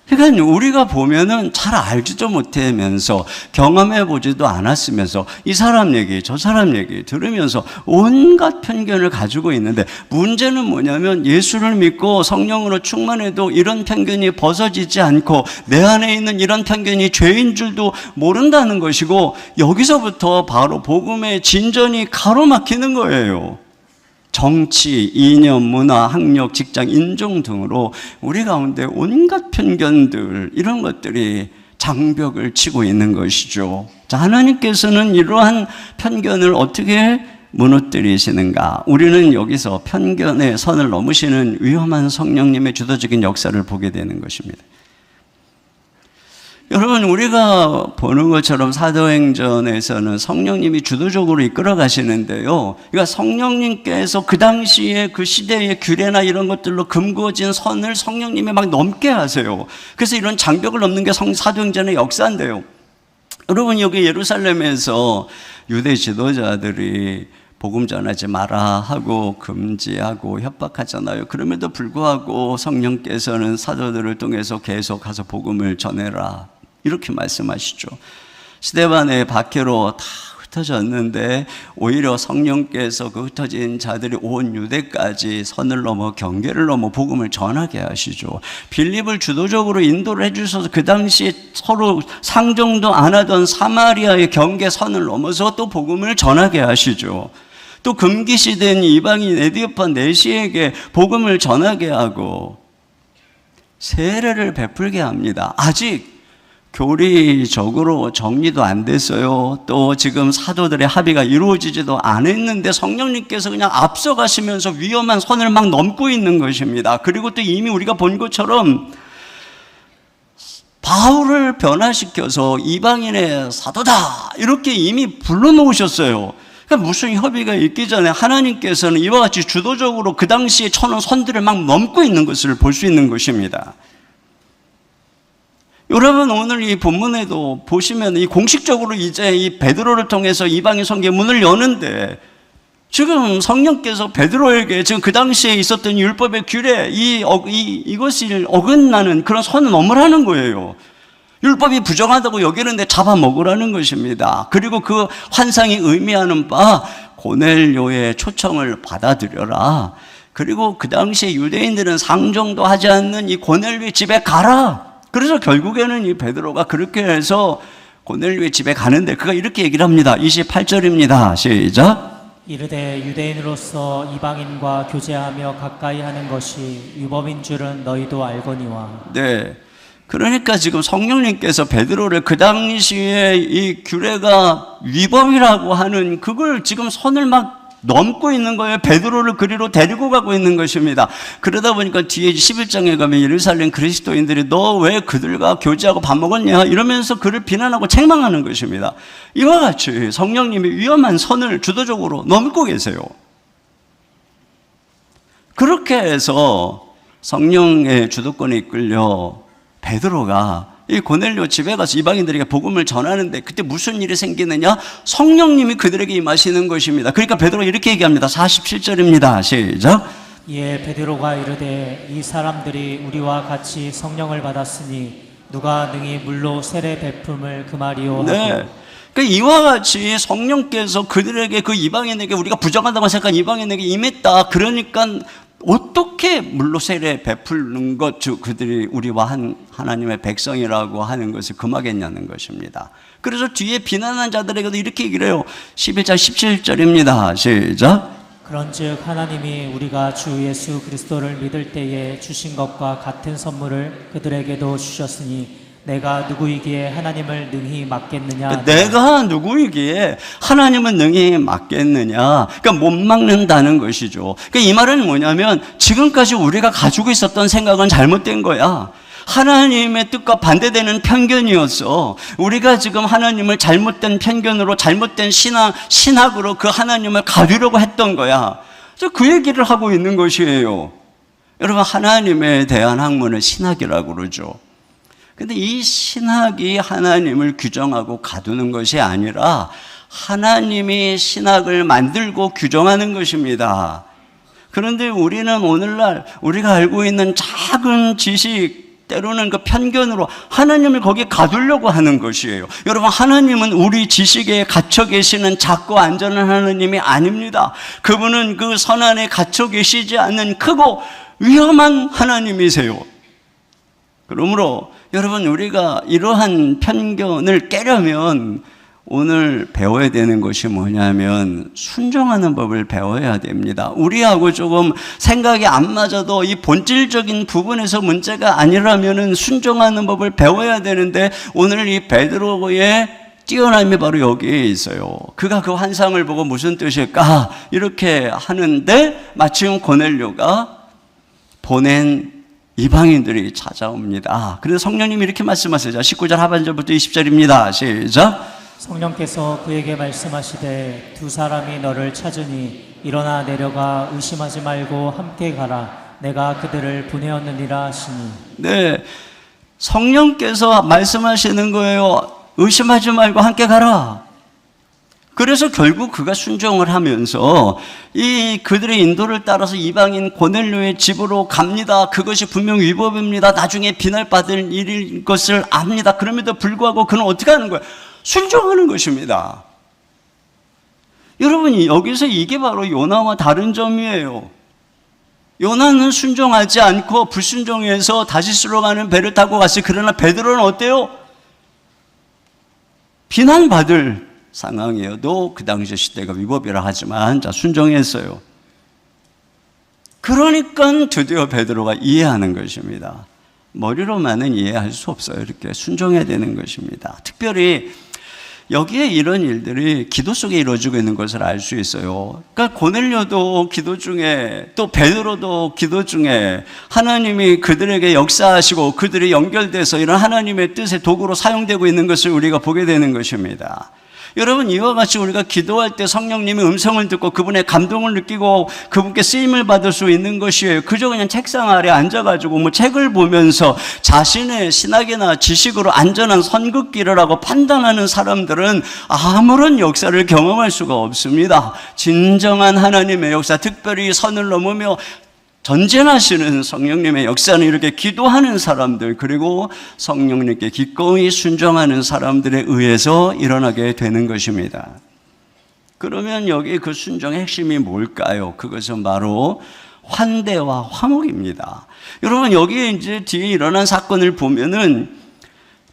H: 그러니까 우리가 보면은 잘 알지도 못하면서 경험해보지도 않았으면서 이 사람 얘기 저 사람 얘기 들으면서 온갖 편견을 가지고 있는데, 문제는 뭐냐면 예수를 믿고 성령으로 충만해도 이런 편견이 벗어지지 않고 내 안에 있는 이런 편견이 죄인 줄도 모른다는 것이고, 여기서부터 바로 복음의 진전이 가로막히는 거예요. 정치, 이념, 문화, 학력, 직장, 인종 등으로 우리 가운데 온갖 편견들, 이런 것들이 장벽을 치고 있는 것이죠. 자, 하나님께서는 이러한 편견을 어떻게 무너뜨리시는가? 우리는 여기서 편견의 선을 넘으시는 위험한 성령님의 주도적인 역사를 보게 되는 것입니다. 여러분, 우리가 보는 것처럼 사도행전에서는 성령님이 주도적으로 이끌어 가시는데요, 그러니까 성령님께서 그 당시에 그 시대의 규례나 이런 것들로 금고진 선을 성령님이 막 넘게 하세요. 그래서 이런 장벽을 넘는 게 사도행전의 역사인데요, 여러분, 여기 예루살렘에서 유대 지도자들이 복음 전하지 마라 하고 금지하고 협박하잖아요. 그럼에도 불구하고 성령께서는 사도들을 통해서 계속 가서 복음을 전해라, 이렇게 말씀하시죠. 스데반의 박해로 다 흩어졌는데 오히려 성령께서 그 흩어진 자들이 온 유대까지 선을 넘어 경계를 넘어 복음을 전하게 하시죠. 빌립을 주도적으로 인도를 해주셔서 그 당시에 서로 상종도 안 하던 사마리아의 경계 선을 넘어서 또 복음을 전하게 하시죠. 또 금기시된 이방인 에디오파 내시에게 복음을 전하게 하고 세례를 베풀게 합니다. 아직 교리적으로 정리도 안 됐어요. 또 지금 사도들의 합의가 이루어지지도 않았는데 성령님께서 그냥 앞서가시면서 위험한 선을 막 넘고 있는 것입니다. 그리고 또 이미 우리가 본 것처럼 바울을 변화시켜서 이방인의 사도다 이렇게 이미 불러놓으셨어요. 그러니까 무슨 협의가 있기 전에 하나님께서는 이와 같이 주도적으로 그 당시에 쳐놓은 선들을 막 넘고 있는 것을 볼 수 있는 것입니다. 여러분, 오늘 이 본문에도 보시면 이 공식적으로 이제 이 베드로를 통해서 이방인 선교의 문을 여는데 지금 성령께서 베드로에게 지금 그 당시에 있었던 율법의 규례, 이것을 어긋나는 그런 선을 넘으라는 거예요. 율법이 부정하다고 여기는데 잡아먹으라는 것입니다. 그리고 그 환상이 의미하는 바 고넬료의 초청을 받아들여라. 그리고 그 당시에 유대인들은 상종도 하지 않는 이 고넬료의 집에 가라. 그래서 결국에는 이 베드로가 그렇게 해서 고넬료의 집에 가는데 그가 이렇게 얘기를 합니다. 28절입니다. 시작.
G: 이르되 유대인으로서 이방인과 교제하며 가까이 하는 것이 율법인 줄은 너희도 알거니와.
H: 네. 그러니까 지금 성령님께서 베드로를 그 당시에 이 규례가 위법이라고 하는 그걸 지금 선을 막 넘고 있는 거예요. 베드로를 그리로 데리고 가고 있는 것입니다. 그러다 보니까 뒤에 11장에 가면 예루살렘 그리스도인들이 너 왜 그들과 교제하고 밥 먹었냐 이러면서 그를 비난하고 책망하는 것입니다. 이와 같이 성령님이 위험한 선을 주도적으로 넘고 계세요. 그렇게 해서 성령의 주도권에 이끌려 베드로가 이 고넬료 집에 가서 이방인들에게 복음을 전하는데 그때 무슨 일이 생기느냐? 성령님이 그들에게 임하시는 것입니다. 그러니까 베드로가 이렇게 얘기합니다. 47절입니다. 시작.
G: 이에 베드로가 이르되 이 사람들이 우리와 같이 성령을 받았으니 누가 능히 물로 세례 베품을 금하리요 하고.
H: 네. 그러니까 이와 같이 성령께서 그들에게 그 이방인에게 우리가 부정한다고 생각한 이방인에게 임했다. 그러니까 어떻게 물로 세례 베푸는 것, 즉 그들이 우리와 하나님의 백성이라고 하는 것을 금하겠냐는 것입니다. 그래서 뒤에 비난한 자들에게도 이렇게 얘기를 해요. 11장 17절입니다. 시작.
G: 그런즉 하나님이 우리가 주 예수 그리스도를 믿을 때에 주신 것과 같은 선물을 그들에게도 주셨으니 내가 누구이기에 하나님을 능히 막겠느냐.
H: 내가 누구이기에 하나님은 능히 막겠느냐. 그러니까 못 막는다는 것이죠. 그러니까 이 말은 뭐냐면 지금까지 우리가 가지고 있었던 생각은 잘못된 거야. 하나님의 뜻과 반대되는 편견이었어. 우리가 지금 하나님을 잘못된 편견으로 잘못된 신학으로 그 하나님을 가두려고 했던 거야. 그래서 그 얘기를 하고 있는 것이에요. 여러분, 하나님에 대한 학문을 신학이라고 그러죠. 근데 이 신학이 하나님을 규정하고 가두는 것이 아니라 하나님이 신학을 만들고 규정하는 것입니다. 그런데 우리는 오늘날 우리가 알고 있는 작은 지식, 때로는 그 편견으로 하나님을 거기에 가두려고 하는 것이에요. 여러분, 하나님은 우리 지식에 갇혀 계시는 작고 안전한 하나님이 아닙니다. 그분은 그 선안에 갇혀 계시지 않는 크고 위험한 하나님이세요. 그러므로 여러분, 우리가 이러한 편견을 깨려면 오늘 배워야 되는 것이 뭐냐면 순종하는 법을 배워야 됩니다. 우리하고 조금 생각이 안 맞아도 이 본질적인 부분에서 문제가 아니라면 순종하는 법을 배워야 되는데 오늘 이 베드로의 뛰어남이 바로 여기에 있어요. 그가 그 환상을 보고 무슨 뜻일까 이렇게 하는데 마침 고넬료가 보낸 이방인들이 찾아옵니다. 그래서 성령님이 이렇게 말씀하세요. 19절 하반절부터 20절입니다. 시작.
G: 성령께서 그에게 말씀하시되 두 사람이 너를 찾으니 일어나 내려가 의심하지 말고 함께 가라. 내가 그들을 보내었느니라 하시니.
H: 네, 성령께서 말씀하시는 거예요. 의심하지 말고 함께 가라. 그래서 결국 그가 순종을 하면서 이 그들의 인도를 따라서 이방인 고넬료의 집으로 갑니다. 그것이 분명 위법입니다. 나중에 비난받을 일일 것을 압니다. 그럼에도 불구하고 그는 어떻게 하는 거예요? 순종하는 것입니다. 여러분, 여기서 이게 바로 요나와 다른 점이에요. 요나는 순종하지 않고 불순종해서 다시스로 가는 배를 타고 갔어요. 그러나 베드로는 어때요? 비난받을 상황이어도 그 당시 시대가 위법이라 하지만 순종했어요. 그러니까 드디어 베드로가 이해하는 것입니다. 머리로만은 이해할 수 없어요. 이렇게 순종해야 되는 것입니다. 특별히 여기에 이런 일들이 기도 속에 이루어지고 있는 것을 알 수 있어요. 그러니까 고넬료도 기도 중에 또 베드로도 기도 중에 하나님이 그들에게 역사하시고 그들이 연결돼서 이런 하나님의 뜻의 도구로 사용되고 있는 것을 우리가 보게 되는 것입니다. 여러분, 이와 같이 우리가 기도할 때 성령님의 음성을 듣고 그분의 감동을 느끼고 그분께 쓰임을 받을 수 있는 것이에요. 그저 그냥 책상 아래 앉아가지고 뭐 책을 보면서 자신의 신학이나 지식으로 안전한 선긋기를 하고 판단하는 사람들은 아무런 역사를 경험할 수가 없습니다. 진정한 하나님의 역사, 특별히 선을 넘으며 전진하시는 성령님의 역사는 이렇게 기도하는 사람들, 그리고 성령님께 기꺼이 순종하는 사람들에 의해서 일어나게 되는 것입니다. 그러면 여기 그 순종의 핵심이 뭘까요? 그것은 바로 환대와 화목입니다. 여러분, 여기 이제 뒤에 일어난 사건을 보면은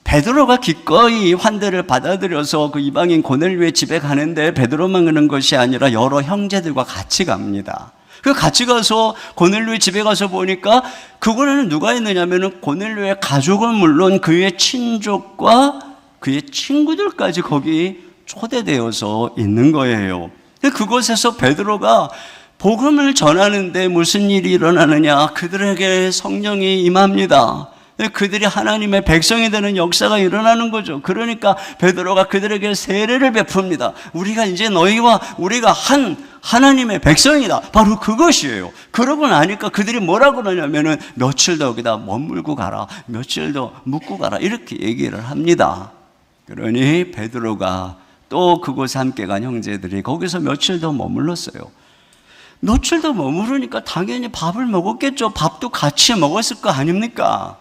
H: 베드로가 기꺼이 환대를 받아들여서 그 이방인 고넬료의 집에 가는데 베드로만 그런 것이 아니라 여러 형제들과 같이 갑니다. 그 같이 가서 고넬료의 집에 가서 보니까 그곳에는 누가 있느냐면은 고넬료의 가족은 물론 그의 친족과 그의 친구들까지 거기 초대되어서 있는 거예요. 그곳에서 베드로가 복음을 전하는데 무슨 일이 일어나느냐? 그들에게 성령이 임합니다. 그들이 하나님의 백성이 되는 역사가 일어나는 거죠. 그러니까 베드로가 그들에게 세례를 베풉니다. 우리가 이제 너희와 우리가 한 하나님의 백성이다. 바로 그것이에요. 그러고 나니까 그들이 뭐라고 그러냐면은 며칠 더 여기다 머물고 가라, 며칠 더 묵고 가라, 이렇게 얘기를 합니다. 그러니 베드로가 또 그곳에 함께 간 형제들이 거기서 며칠 더 머물렀어요. 며칠 더 머무르니까 당연히 밥을 먹었겠죠. 밥도 같이 먹었을 거 아닙니까?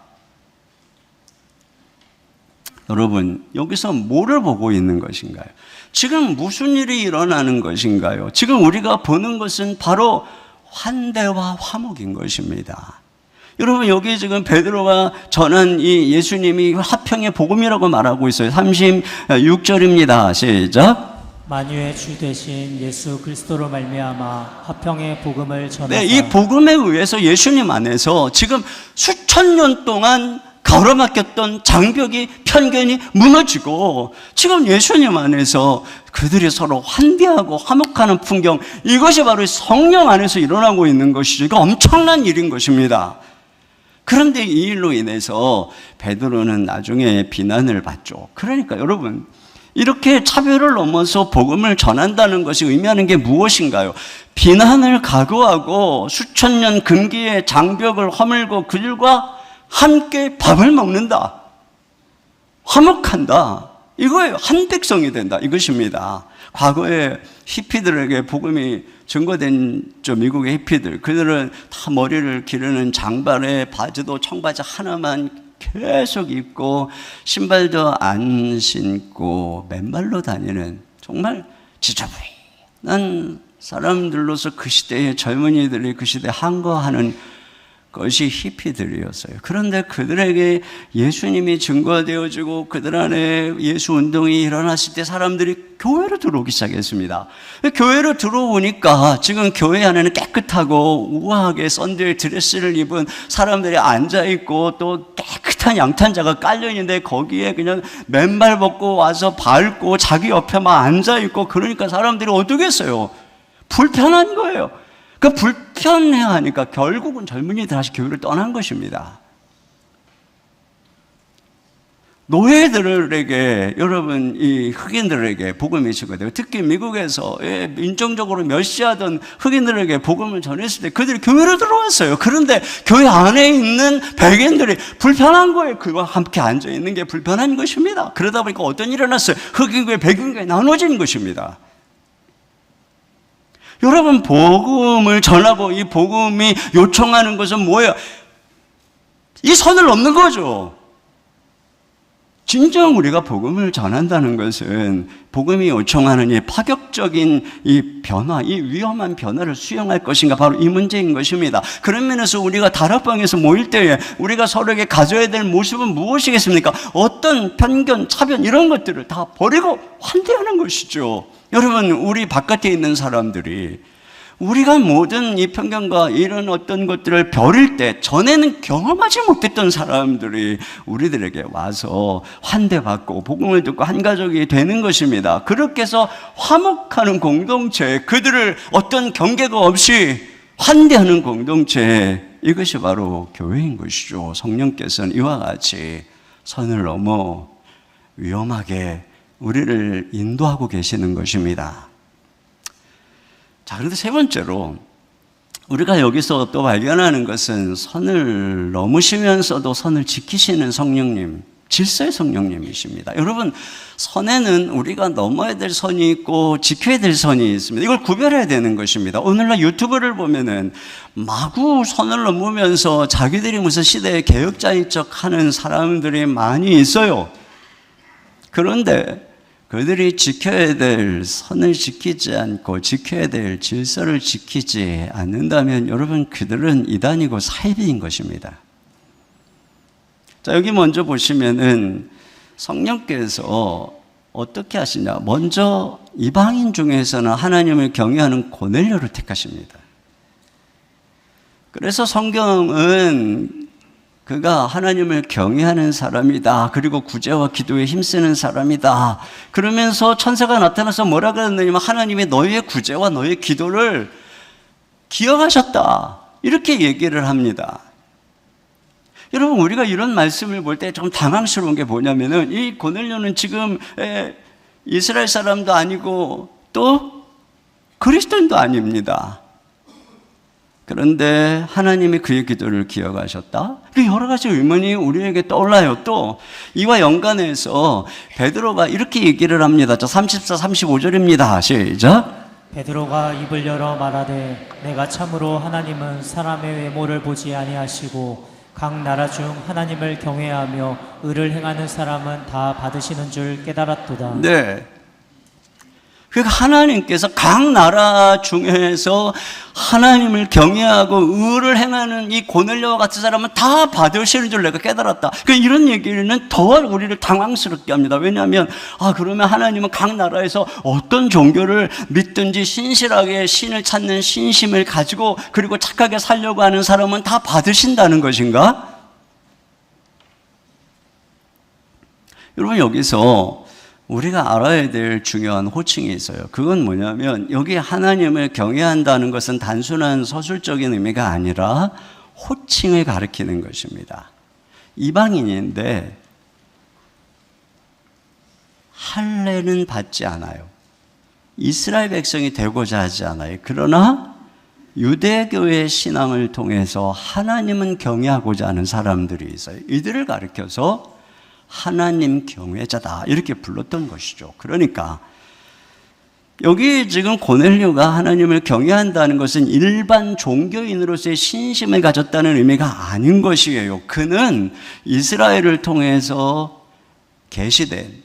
H: 여러분, 여기서 뭐를 보고 있는 것인가요? 지금 무슨 일이 일어나는 것인가요? 지금 우리가 보는 것은 바로 환대와 화목인 것입니다. 여러분, 여기 지금 베드로가 전한 이 예수님이 화평의 복음이라고 말하고 있어요. 36절입니다. 시작.
G: 만유의 주 되신 예수 그리스도로 말미암아 화평의 복음을 전하사.
H: 네, 이 복음에 의해서 예수님 안에서 지금 수천 년 동안 가로막혔던 장벽이, 편견이 무너지고 지금 예수님 안에서 그들이 서로 환대하고 화목하는 풍경, 이것이 바로 성령 안에서 일어나고 있는 것이죠. 이거 엄청난 일인 것입니다. 그런데 이 일로 인해서 베드로는 나중에 비난을 받죠. 그러니까 여러분, 이렇게 차별을 넘어서 복음을 전한다는 것이 의미하는 게 무엇인가요? 비난을 각오하고 수천 년 금기의 장벽을 허물고 그들과 함께 밥을 먹는다, 화목한다, 이거예요. 한 백성이 된다, 이것입니다. 과거에 히피들에게 복음이 증거된 미국의 히피들, 그들은 다 머리를 기르는 장발에 바지도 청바지 하나만 계속 입고 신발도 안 신고 맨발로 다니는 정말 지저분한 사람들로서 그 시대의 젊은이들이 그 시대에 항거하는 것이 히피들이었어요. 그런데 그들에게 예수님이 증거되어지고 그들 안에 예수 운동이 일어났을 때 사람들이 교회로 들어오기 시작했습니다. 교회로 들어오니까 지금 교회 안에는 깨끗하고 우아하게 썬데이 드레스를 입은 사람들이 앉아있고 또 깨끗한 양탄자가 깔려있는데 거기에 그냥 맨발 벗고 와서 밟고 자기 옆에만 앉아있고, 그러니까 사람들이 어떻게 했어요? 불편한 거예요. 그 불편해하니까 결국은 젊은이들 다시 교회를 떠난 것입니다. 노예들에게, 여러분, 이 흑인들에게 복음이 전해되고, 특히 미국에서 인종적으로 멸시하던 흑인들에게 복음을 전했을 때 그들이 교회로 들어왔어요. 그런데 교회 안에 있는 백인들이 불편한 거예요. 그와 함께 앉아있는 게 불편한 것입니다. 그러다 보니까 어떤 일이 일어났어요? 흑인교회, 백인교회 나눠진 것입니다. 여러분, 복음을 전하고 이 복음이 요청하는 것은 뭐예요? 이 선을 넘는 거죠. 진정 우리가 복음을 전한다는 것은 복음이 요청하는 이 파격적인 이 변화, 이 위험한 변화를 수용할 것인가, 바로 이 문제인 것입니다. 그런 면에서 우리가 다락방에서 모일 때에 우리가 서로에게 가져야 될 모습은 무엇이겠습니까? 어떤 편견, 차별 이런 것들을 다 버리고 환대하는 것이죠. 여러분, 우리 바깥에 있는 사람들이 우리가 모든 이 편견과 이런 어떤 것들을 버릴 때 전에는 경험하지 못했던 사람들이 우리들에게 와서 환대받고 복음을 듣고 한 가족이 되는 것입니다. 그렇게 해서 화목하는 공동체, 그들을 어떤 경계가 없이 환대하는 공동체, 이것이 바로 교회인 것이죠. 성령께서는 이와 같이 선을 넘어 위험하게 우리를 인도하고 계시는 것입니다. 자, 그런데 세 번째로 우리가 여기서 또 발견하는 것은 선을 넘으시면서도 선을 지키시는 성령님, 질서의 성령님이십니다. 여러분, 선에는 우리가 넘어야 될 선이 있고 지켜야 될 선이 있습니다. 이걸 구별해야 되는 것입니다. 오늘날 유튜브를 보면은 마구 선을 넘으면서 자기들이 무슨 시대의 개혁자인 척 하는 사람들이 많이 있어요. 그런데 그들이 지켜야 될 선을 지키지 않고 지켜야 될 질서를 지키지 않는다면 여러분, 그들은 이단이고 사이비인 것입니다. 자, 여기 먼저 보시면은 성령께서 어떻게 하시냐. 먼저 이방인 중에서는 하나님을 경외하는 고넬료를 택하십니다. 그래서 성경은 그가 하나님을 경외하는 사람이다. 그리고 구제와 기도에 힘쓰는 사람이다. 그러면서 천사가 나타나서 뭐라 그랬느냐면 하나님이 너희의 구제와 너희의 기도를 기억하셨다. 이렇게 얘기를 합니다. 여러분, 우리가 이런 말씀을 볼 때 좀 당황스러운 게 뭐냐면은 이 고넬료는 지금 이스라엘 사람도 아니고 또 그리스도인도 아닙니다. 그런데 하나님이 그의 기도를 기억하셨다? 여러 가지 의문이 우리에게 떠올라요. 또 이와 연관해서 베드로가 이렇게 얘기를 합니다. 34, 35절입니다. 시작.
G: 베드로가 입을 열어 말하되 내가 참으로 하나님은 사람의 외모를 보지 아니하시고 각 나라 중 하나님을 경외하며 의를 행하는 사람은 다 받으시는 줄 깨달았도다.
H: 네. 그러니까 하나님께서 각 나라 중에서 하나님을 경외하고 의를 행하는 이 고넬료와 같은 사람은 다 받으시는 줄 내가 깨달았다. 그러니까 이런 얘기는 더 우리를 당황스럽게 합니다. 왜냐하면 그러면 하나님은 각 나라에서 어떤 종교를 믿든지 신실하게 신을 찾는 신심을 가지고 그리고 착하게 살려고 하는 사람은 다 받으신다는 것인가? 여러분, 여기서 우리가 알아야 될 중요한 호칭이 있어요. 그건 뭐냐면 여기 하나님을 경외한다는 것은 단순한 서술적인 의미가 아니라 호칭을 가리키는 것입니다. 이방인인데 할례는 받지 않아요. 이스라엘 백성이 되고자 하지 않아요. 그러나 유대교의 신앙을 통해서 하나님은 경외하고자 하는 사람들이 있어요. 이들을 가리켜서 하나님 경외자다 이렇게 불렀던 것이죠. 그러니까 여기 지금 고넬료가 하나님을 경외한다는 것은 일반 종교인으로서의 신심을 가졌다는 의미가 아닌 것이에요. 그는 이스라엘을 통해서 계시된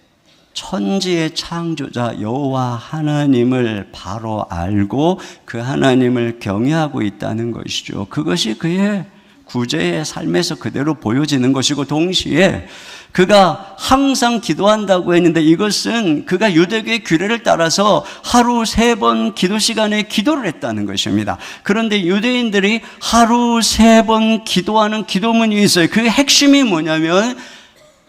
H: 천지의 창조자 여호와 하나님을 바로 알고 그 하나님을 경외하고 있다는 것이죠. 그것이 그의 구제의 삶에서 그대로 보여지는 것이고, 동시에 그가 항상 기도한다고 했는데 이것은 그가 유대교의 규례를 따라서 하루 3번 기도 시간에 기도를 했다는 것입니다. 그런데 유대인들이 하루 3번 기도하는 기도문이 있어요. 그 핵심이 뭐냐면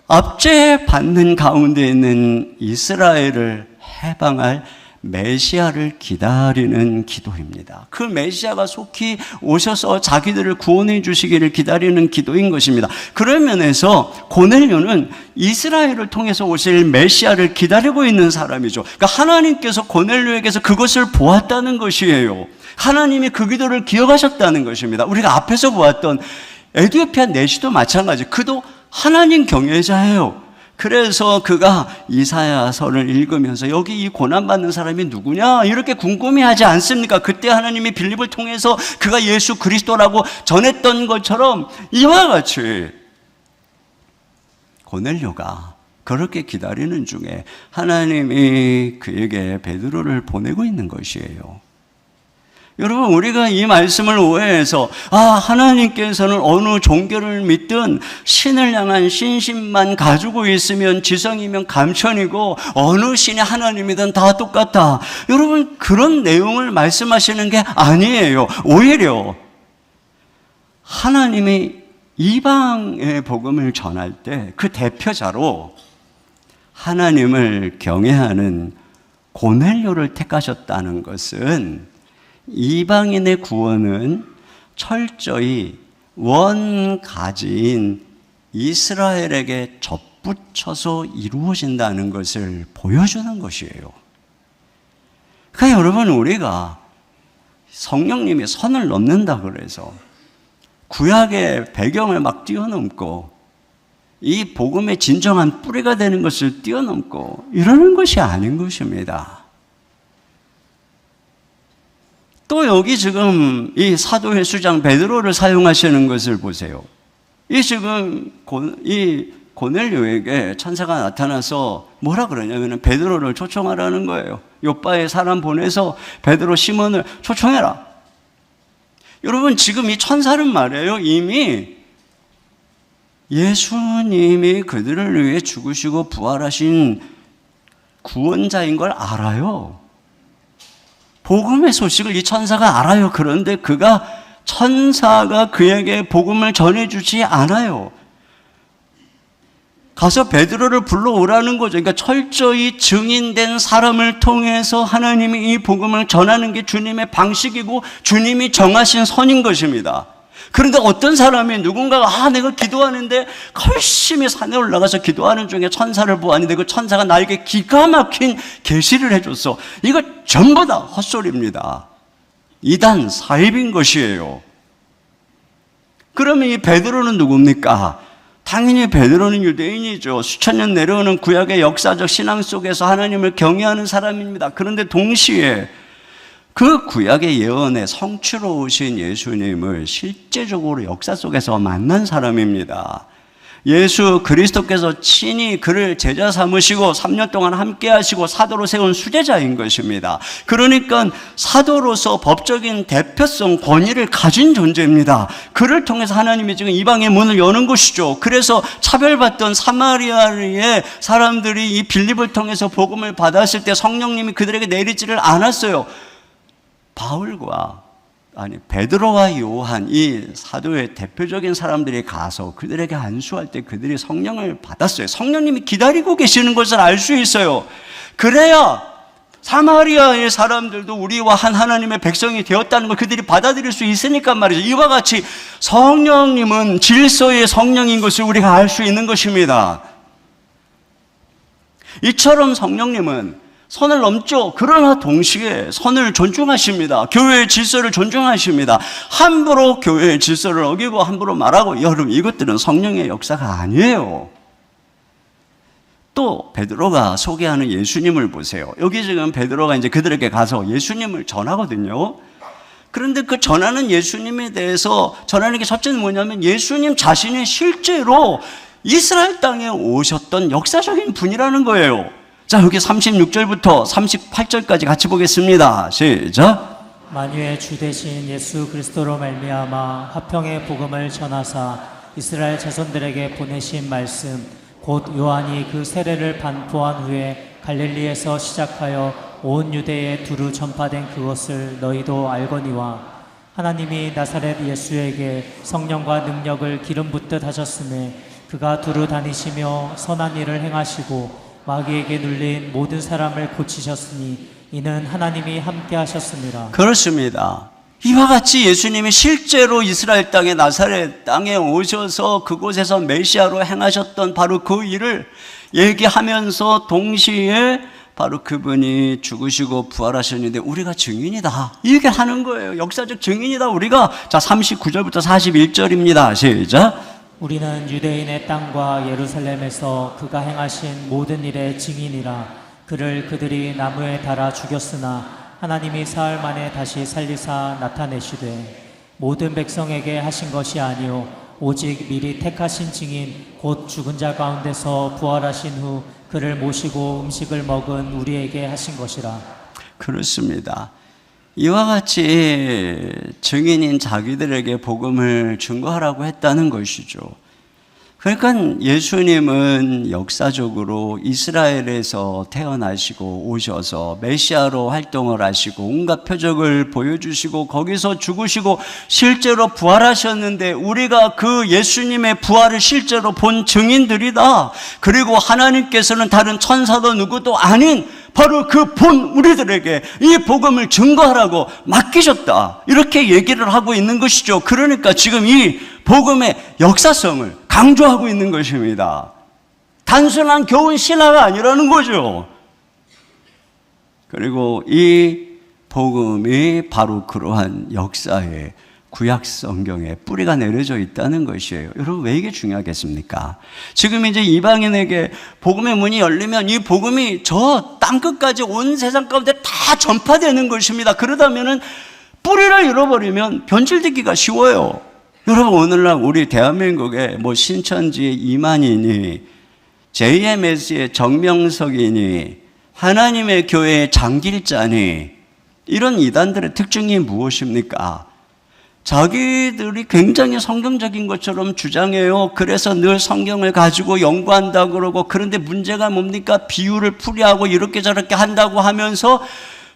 H: 압제받는 가운데 있는 이스라엘을 해방할 메시아를 기다리는 기도입니다. 그 메시아가 속히 오셔서 자기들을 구원해 주시기를 기다리는 기도인 것입니다. 그런 면에서 고넬료는 이스라엘을 통해서 오실 메시아를 기다리고 있는 사람이죠. 그러니까 하나님께서 고넬료에게서 그것을 보았다는 것이에요. 하나님이 그 기도를 기억하셨다는 것입니다. 우리가 앞에서 보았던 에티오피아 내시도 마찬가지. 그도 하나님 경외자예요. 그래서 그가 이사야서를 읽으면서 여기 이 고난받는 사람이 누구냐 이렇게 궁금해하지 않습니까? 그때 하나님이 빌립을 통해서 그가 예수 그리스도라고 전했던 것처럼 이와 같이 고넬료가 그렇게 기다리는 중에 하나님이 그에게 베드로를 보내고 있는 것이에요. 여러분, 우리가 이 말씀을 오해해서 하나님께서는 어느 종교를 믿든 신을 향한 신심만 가지고 있으면 지성이면 감천이고 어느 신이 하나님이든 다 똑같다. 여러분, 그런 내용을 말씀하시는 게 아니에요. 오히려 하나님이 이방의 복음을 전할 때 그 대표자로 하나님을 경외하는 고넬료를 택하셨다는 것은 이방인의 구원은 철저히 원가지인 이스라엘에게 덧붙여서 이루어진다는 것을 보여주는 것이에요. 그러니까 여러분, 우리가 성령님이 선을 넘는다 그래서 구약의 배경을 막 뛰어넘고 이 복음의 진정한 뿌리가 되는 것을 뛰어넘고 이러는 것이 아닌 것입니다. 또 여기 지금 이 사도의 수장 베드로를 사용하시는 것을 보세요. 이 지금 이 고넬료에게 천사가 나타나서 뭐라 그러냐면 베드로를 초청하라는 거예요. 요빠에 사람 보내서 베드로 시몬을 초청해라. 여러분, 지금 이 천사는 말이에요, 이미 예수님이 그들을 위해 죽으시고 부활하신 구원자인 걸 알아요. 복음의 소식을 이 천사가 알아요. 그런데 천사가 그에게 복음을 전해주지 않아요. 가서 베드로를 불러오라는 거죠. 그러니까 철저히 증인된 사람을 통해서 하나님이 이 복음을 전하는 게 주님의 방식이고 주님이 정하신 선인 것입니다. 그런데 어떤 사람이 누군가가 내가 기도하는데 열심히 산에 올라가서 기도하는 중에 천사를 보았는데 그 천사가 나에게 기가 막힌 계시를 해줬어. 이거 전부 다 헛소리입니다. 이단 사입인 것이에요. 그러면 이 베드로는 누굽니까? 당연히 베드로는 유대인이죠. 수천 년 내려오는 구약의 역사적 신앙 속에서 하나님을 경외하는 사람입니다. 그런데 동시에 그 구약의 예언의 성취로우신 예수님을 실제적으로 역사 속에서 만난 사람입니다. 예수 그리스도께서 친히 그를 제자 삼으시고 3년 동안 함께 하시고 사도로 세운 수제자인 것입니다. 그러니까 사도로서 법적인 대표성, 권위를 가진 존재입니다. 그를 통해서 하나님이 지금 이방의 문을 여는 것이죠. 그래서 차별받던 사마리아의 사람들이 이 빌립을 통해서 복음을 받았을 때 성령님이 그들에게 내리지를 않았어요. 베드로와 요한, 이 사도의 대표적인 사람들이 가서 그들에게 안수할 때 그들이 성령을 받았어요. 성령님이 기다리고 계시는 것을 알 수 있어요. 그래야 사마리아의 사람들도 우리와 한 하나님의 백성이 되었다는 걸 그들이 받아들일 수 있으니까 말이죠. 이와 같이 성령님은 질서의 성령인 것을 우리가 알 수 있는 것입니다. 이처럼 성령님은 선을 넘죠. 그러나 동시에 선을 존중하십니다. 교회의 질서를 존중하십니다. 함부로 교회의 질서를 어기고 함부로 말하고, 여러분, 이것들은 성령의 역사가 아니에요. 또 베드로가 소개하는 예수님을 보세요. 여기 지금 베드로가 이제 그들에게 가서 예수님을 전하거든요. 그런데 그 전하는 예수님에 대해서 전하는 게 첫째는 뭐냐면 예수님 자신이 실제로 이스라엘 땅에 오셨던 역사적인 분이라는 거예요. 자, 여기 36절부터 38절까지 같이 보겠습니다. 시작.
G: 만유의 주 되신 예수 그리스도로 말미암아 화평의 복음을 전하사 이스라엘 자손들에게 보내신 말씀 곧 요한이 그 세례를 반포한 후에 갈릴리에서 시작하여 온 유대에 두루 전파된 그것을 너희도 알거니와 하나님이 나사렛 예수에게 성령과 능력을 기름 붓듯 하셨음에 그가 두루 다니시며 선한 일을 행하시고 마귀에게 눌린 모든 사람을 고치셨으니 이는 하나님이 함께 하셨습니다.
H: 그렇습니다. 이와 같이 예수님이 실제로 이스라엘 땅에 나사렛 땅에 오셔서 그곳에서 메시아로 행하셨던 바로 그 일을 얘기하면서 동시에 바로 그분이 죽으시고 부활하셨는데 우리가 증인이다. 이렇게 하는 거예요. 역사적 증인이다. 우리가. 자, 39절부터 41절입니다. 시작.
G: 우리는 유대인의 땅과 예루살렘에서 그가 행하신 모든 일의 증인이라. 그를 그들이 나무에 달아 죽였으나 하나님이 사흘 만에 다시 살리사 나타내시되 모든 백성에게 하신 것이 아니요 오직 미리 택하신 증인 곧 죽은 자 가운데서 부활하신 후 그를 모시고 음식을 먹은 우리에게 하신 것이라.
H: 그렇습니다. 이와 같이 증인인 자기들에게 복음을 증거하라고 했다는 것이죠. 그러니까 예수님은 역사적으로 이스라엘에서 태어나시고 오셔서 메시아로 활동을 하시고 온갖 표적을 보여주시고 거기서 죽으시고 실제로 부활하셨는데 우리가 그 예수님의 부활을 실제로 본 증인들이다. 그리고 하나님께서는 다른 천사도 누구도 아닌 바로 그 본 우리들에게 이 복음을 증거하라고 맡기셨다. 이렇게 얘기를 하고 있는 것이죠. 그러니까 지금 이 복음의 역사성을 강조하고 있는 것입니다. 단순한 교훈 신화가 아니라는 거죠. 그리고 이 복음이 바로 그러한 역사에 구약 성경에 뿌리가 내려져 있다는 것이에요. 여러분, 왜 이게 중요하겠습니까? 지금 이제 이방인에게 복음의 문이 열리면 이 복음이 저 땅끝까지 온 세상 가운데 다 전파되는 것입니다. 그러다면은 뿌리를 잃어버리면 변질되기가 쉬워요. 여러분, 오늘날 우리 대한민국에 뭐 신천지의 이만희니 JMS의 정명석이니 하나님의 교회의 장길자니 이런 이단들의 특징이 무엇입니까? 자기들이 굉장히 성경적인 것처럼 주장해요. 그래서 늘 성경을 가지고 연구한다 그러고, 그런데 문제가 뭡니까? 비유를 풀이하고 이렇게 저렇게 한다고 하면서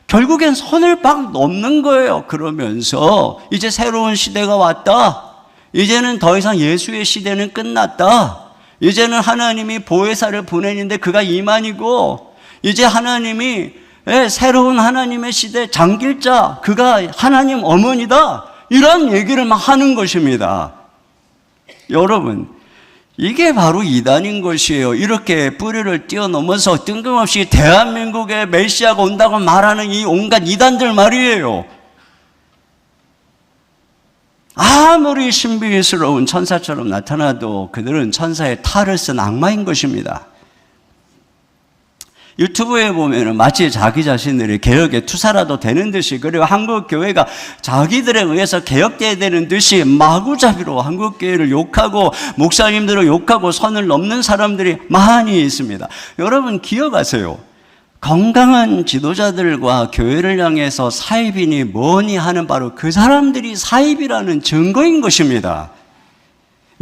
H: 결국엔 선을 막 넘는 거예요. 그러면서 이제 새로운 시대가 왔다. 이제는 더 이상 예수의 시대는 끝났다. 이제는 하나님이 보혜사를 보내는데 그가 이만이고, 이제 하나님이 새로운 하나님의 시대 장길자, 그가 하나님 어머니다. 이런 얘기를 막 하는 것입니다. 여러분, 이게 바로 이단인 것이에요. 이렇게 뿌리를 뛰어넘어서 뜬금없이 대한민국에 메시아가 온다고 말하는 이 온갖 이단들 말이에요. 아무리 신비스러운 천사처럼 나타나도 그들은 천사의 탈을 쓴 악마인 것입니다. 유튜브에 보면은 마치 자기 자신들이 개혁에 투사라도 되는 듯이, 그리고 한국 교회가 자기들에 의해서 개혁돼야 되는 듯이 마구잡이로 한국 교회를 욕하고 목사님들을 욕하고 선을 넘는 사람들이 많이 있습니다. 여러분, 기억하세요. 건강한 지도자들과 교회를 향해서 사입이니 뭐니 하는 바로 그 사람들이 사입이라는 증거인 것입니다.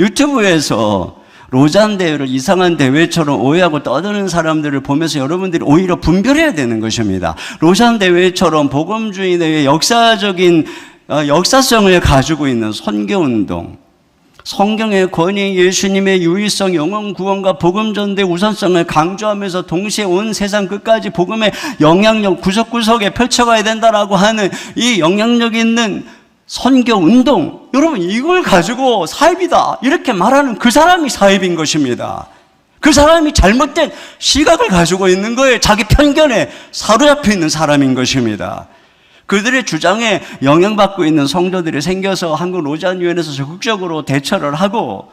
H: 유튜브에서 로잔 대회를 이상한 대회처럼 오해하고 떠드는 사람들을 보면서 여러분들이 오히려 분별해야 되는 것입니다. 로잔 대회처럼 복음주의의 역사적인 역사성을 가지고 있는 선교운동, 성경의 권위, 예수님의 유일성, 영원 구원과 복음 전도의 우선성을 강조하면서 동시에 온 세상 끝까지 복음의 영향력 구석구석에 펼쳐가야 된다라고 하는 이 영향력 있는 선교 운동, 여러분, 이걸 가지고 사입이다 이렇게 말하는 그 사람이 사입인 것입니다. 그 사람이 잘못된 시각을 가지고 있는 거예요. 자기 편견에 사로잡혀 있는 사람인 것입니다. 그들의 주장에 영향받고 있는 성도들이 생겨서 한국 로잔유엔에서 적극적으로 대처를 하고,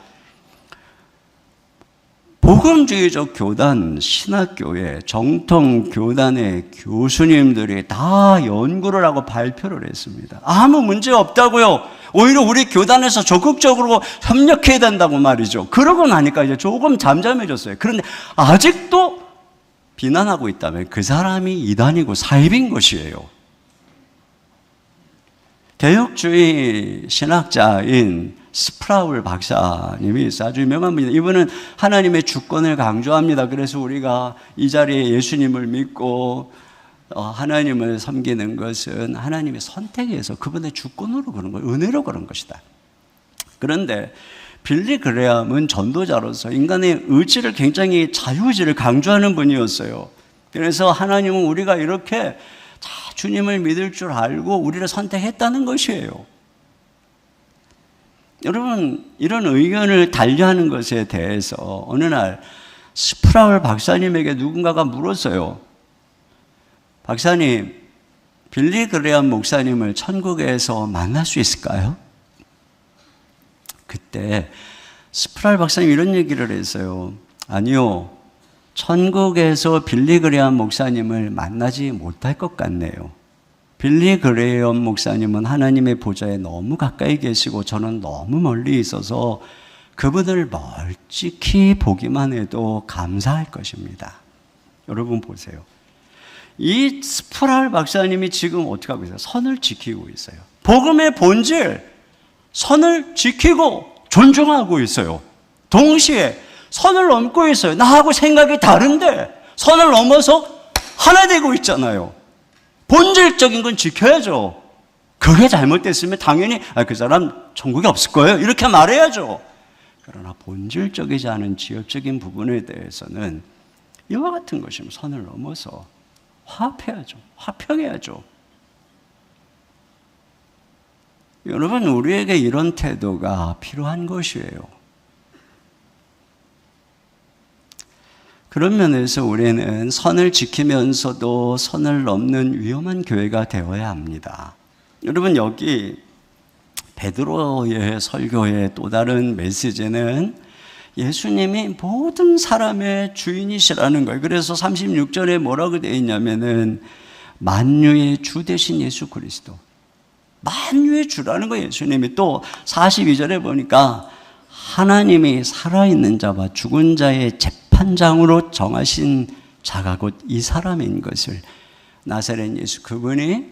H: 복음주의적 교단, 신학교회, 정통교단의 교수님들이 다 연구를 하고 발표를 했습니다. 아무 문제 없다고요. 오히려 우리 교단에서 적극적으로 협력해야 된다고 말이죠. 그러고 나니까 이제 조금 잠잠해졌어요. 그런데 아직도 비난하고 있다면 그 사람이 이단이고 사입인 것이에요. 개혁주의 신학자인 스프라울 박사님이 있어요. 아주 유명한 분입니다. 이분은 하나님의 주권을 강조합니다. 그래서 우리가 이 자리에 예수님을 믿고 하나님을 섬기는 것은 하나님의 선택에서 그분의 주권으로 그런 거예요. 은혜로 그런 것이다. 그런데 빌리 그레함은 전도자로서 인간의 의지를, 굉장히 자유의지를 강조하는 분이었어요. 그래서 하나님은 우리가 이렇게 주님을 믿을 줄 알고 우리를 선택했다는 것이에요. 여러분, 이런 의견을 달리하는 것에 대해서 어느 날 스프라울 박사님에게 누군가가 물었어요. 박사님, 빌리 그레함 목사님을 천국에서 만날 수 있을까요? 그때 스프라울 박사님이 이런 얘기를 했어요. 아니요, 천국에서 빌리 그레함 목사님을 만나지 못할 것 같네요. 빌리 그레함 목사님은 하나님의 보좌에 너무 가까이 계시고 저는 너무 멀리 있어서 그분을 멀찍이 보기만 해도 감사할 것입니다. 여러분 보세요. 이 스프라울 박사님이 지금 어떻게 하고 있어요? 선을 지키고 있어요. 복음의 본질, 선을 지키고 존중하고 있어요. 동시에 선을 넘고 있어요. 나하고 생각이 다른데 선을 넘어서 하나 되고 있잖아요. 본질적인 건 지켜야죠. 그게 잘못됐으면 당연히 그 사람 천국에 없을 거예요 이렇게 말해야죠. 그러나 본질적이지 않은 지엽적인 부분에 대해서는 이와 같은 것이면 선을 넘어서 화합해야죠. 화평해야죠. 여러분, 우리에게 이런 태도가 필요한 것이에요. 그런 면에서 우리는 선을 지키면서도 선을 넘는 위험한 교회가 되어야 합니다. 여러분, 여기 베드로의 설교의 또 다른 메시지는 예수님이 모든 사람의 주인이시라는 거예요. 그래서 36절에 뭐라고 되어 있냐면은 만유의 주 되신 예수 그리스도, 만유의 주라는 거예요. 예수님이 또 42절에 보니까 하나님이 살아있는 자와 죽은 자의 재판장으로 정하신 자가 곧 이 사람인 것을, 나사렛 예수, 그분이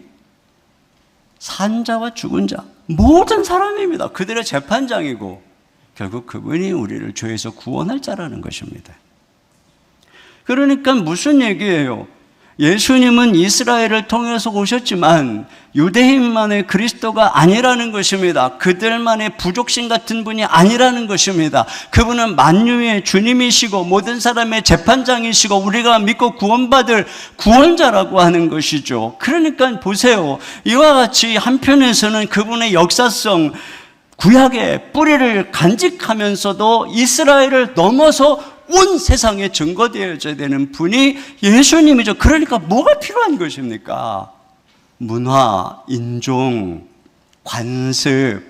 H: 산 자와 죽은 자 모든 사람입니다. 그들의 재판장이고 결국 그분이 우리를 죄에서 구원할 자라는 것입니다. 그러니까 무슨 얘기예요? 예수님은 이스라엘을 통해서 오셨지만 유대인만의 그리스도가 아니라는 것입니다. 그들만의 부족신 같은 분이 아니라는 것입니다. 그분은 만유의 주님이시고 모든 사람의 재판장이시고 우리가 믿고 구원받을 구원자라고 하는 것이죠. 그러니까 보세요. 이와 같이 한편에서는 그분의 역사성, 구약의 뿌리를 간직하면서도 이스라엘을 넘어서 온 세상에 증거되어져야 되는 분이 예수님이죠. 그러니까 뭐가 필요한 것입니까? 문화, 인종, 관습,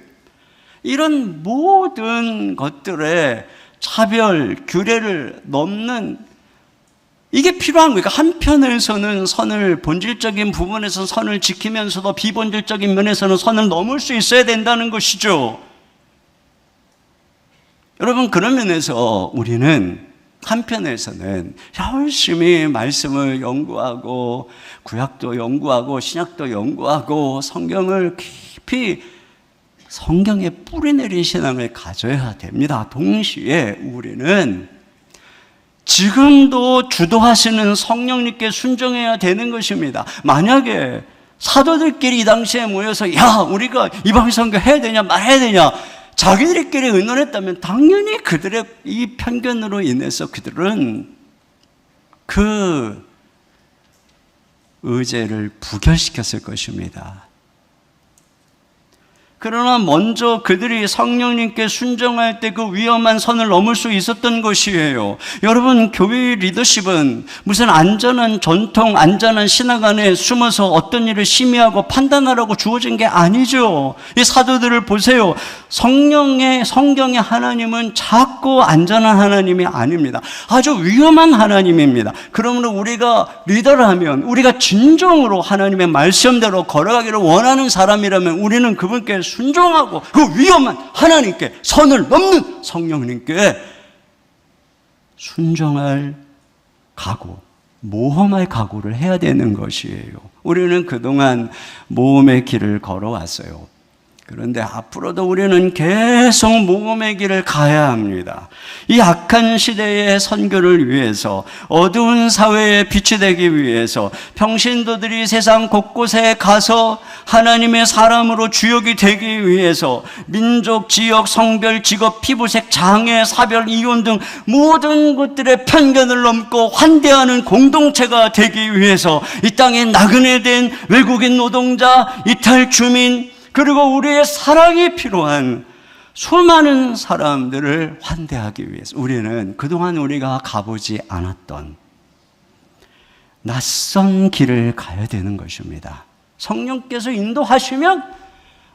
H: 이런 모든 것들의 차별, 규례를 넘는 이게 필요한 거니까 한편에서는 선을, 본질적인 부분에서 선을 지키면서도 비본질적인 면에서는 선을 넘을 수 있어야 된다는 것이죠. 여러분, 그런 면에서 우리는 한편에서는 열심히 말씀을 연구하고 구약도 연구하고 신약도 연구하고 성경을 깊이 성경에 뿌리내린 신앙을 가져야 됩니다. 동시에 우리는 지금도 주도하시는 성령님께 순종해야 되는 것입니다. 만약에 사도들끼리 이 당시에 모여서 야, 우리가 이방선교 해야 되냐 말해야 되냐 자기들끼리 의논했다면 당연히 그들의 이 편견으로 인해서 그들은 그 의제를 부결시켰을 것입니다. 그러나 먼저 그들이 성령님께 순종할 때 그 위험한 선을 넘을 수 있었던 것이에요. 여러분, 교회 리더십은 무슨 안전한 전통, 안전한 신학 안에 숨어서 어떤 일을 심의하고 판단하라고 주어진 게 아니죠. 이 사도들을 보세요. 성경의 하나님은 작고 안전한 하나님이 아닙니다. 아주 위험한 하나님입니다. 그러므로 우리가 리더라면, 우리가 진정으로 하나님의 말씀대로 걸어가기를 원하는 사람이라면 우리는 그분께 순종하고 그 위험한 하나님께, 선을 넘는 성령님께 순종할 각오, 모험할 각오를 해야 되는 것이에요. 우리는 그동안 모험의 길을 걸어왔어요. 그런데 앞으로도 우리는 계속 모험의 길을 가야 합니다. 이 악한 시대의 선교를 위해서, 어두운 사회에 빛이 되기 위해서 평신도들이 세상 곳곳에 가서 하나님의 사람으로 주역이 되기 위해서 민족, 지역, 성별, 직업, 피부색, 장애, 사별, 이혼 등 모든 것들의 편견을 넘고 환대하는 공동체가 되기 위해서 이 땅에 나그네 된 외국인 노동자, 이탈 주민, 그리고 우리의 사랑이 필요한 수많은 사람들을 환대하기 위해서 우리는 그동안 우리가 가보지 않았던 낯선 길을 가야 되는 것입니다. 성령께서 인도하시면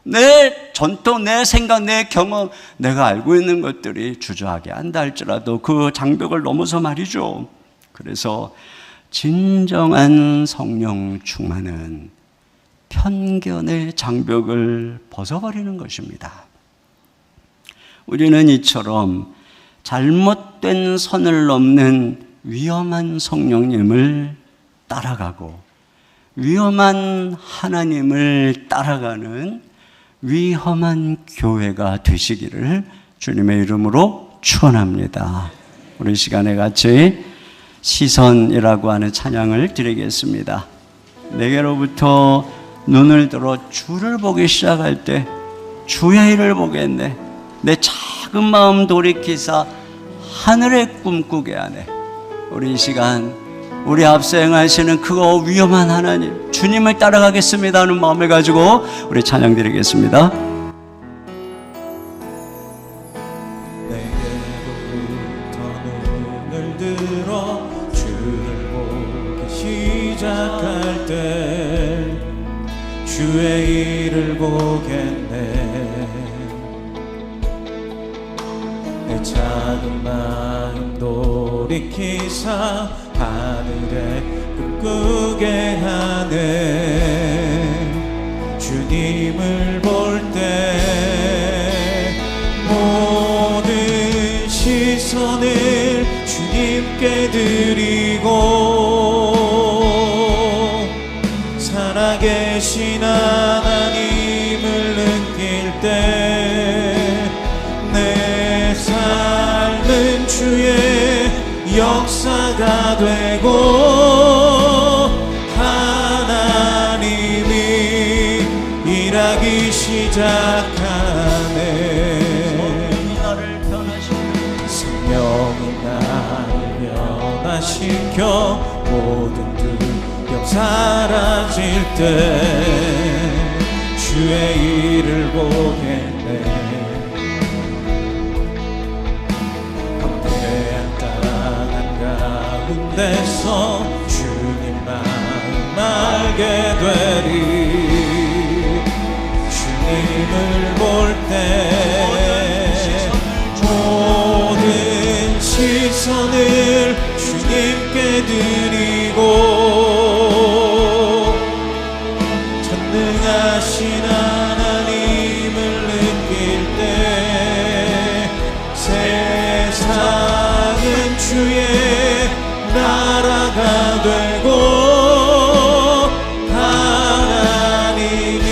H: 내 전통, 내 생각, 내 경험, 내가 알고 있는 것들이 주저하게 한다 할지라도 그 장벽을 넘어서 말이죠. 그래서 진정한 성령 충만은 편견의 장벽을 벗어버리는 것입니다. 우리는 이처럼 잘못된 선을 넘는 위험한 성령님을 따라가고 위험한 하나님을 따라가는 위험한 교회가 되시기를 주님의 이름으로 축원합니다. 우리 시간에 같이 시선이라고 하는 찬양을 드리겠습니다. 내게로부터 눈을 들어 주를 보기 시작할 때 주의 일을 보겠네. 내 작은 마음 돌이키사 하늘의 꿈 꾸게 하네. 우리 이 시간 우리 앞서 행하시는 그거 위험한 하나님 주님을 따라가겠습니다 하는 마음을 가지고 우리 찬양 드리겠습니다.
A: 내게로부터 눈을 들어 시작할 때 주의 일을 보겠네. 내 작은 마음 돌이키사 하늘에 꿈꾸게 하네. 주님을 볼 때 모든 시선을 주님께 드리고 살아계신 하나님을 느낄 때 내 삶은 주의 역사가 되고 하나님이 일하기 시작하네. 성령이 나를 변화시켜 모든 두려움 사라질 때 주의 일을 보겠네. 가운데서 주님 마음 알게 되리. 주님을 볼 때 모든 시선을 주님께 드리고 전능하신 하나님을 느낄 때 세상은 주의 나라가 되고 하나님이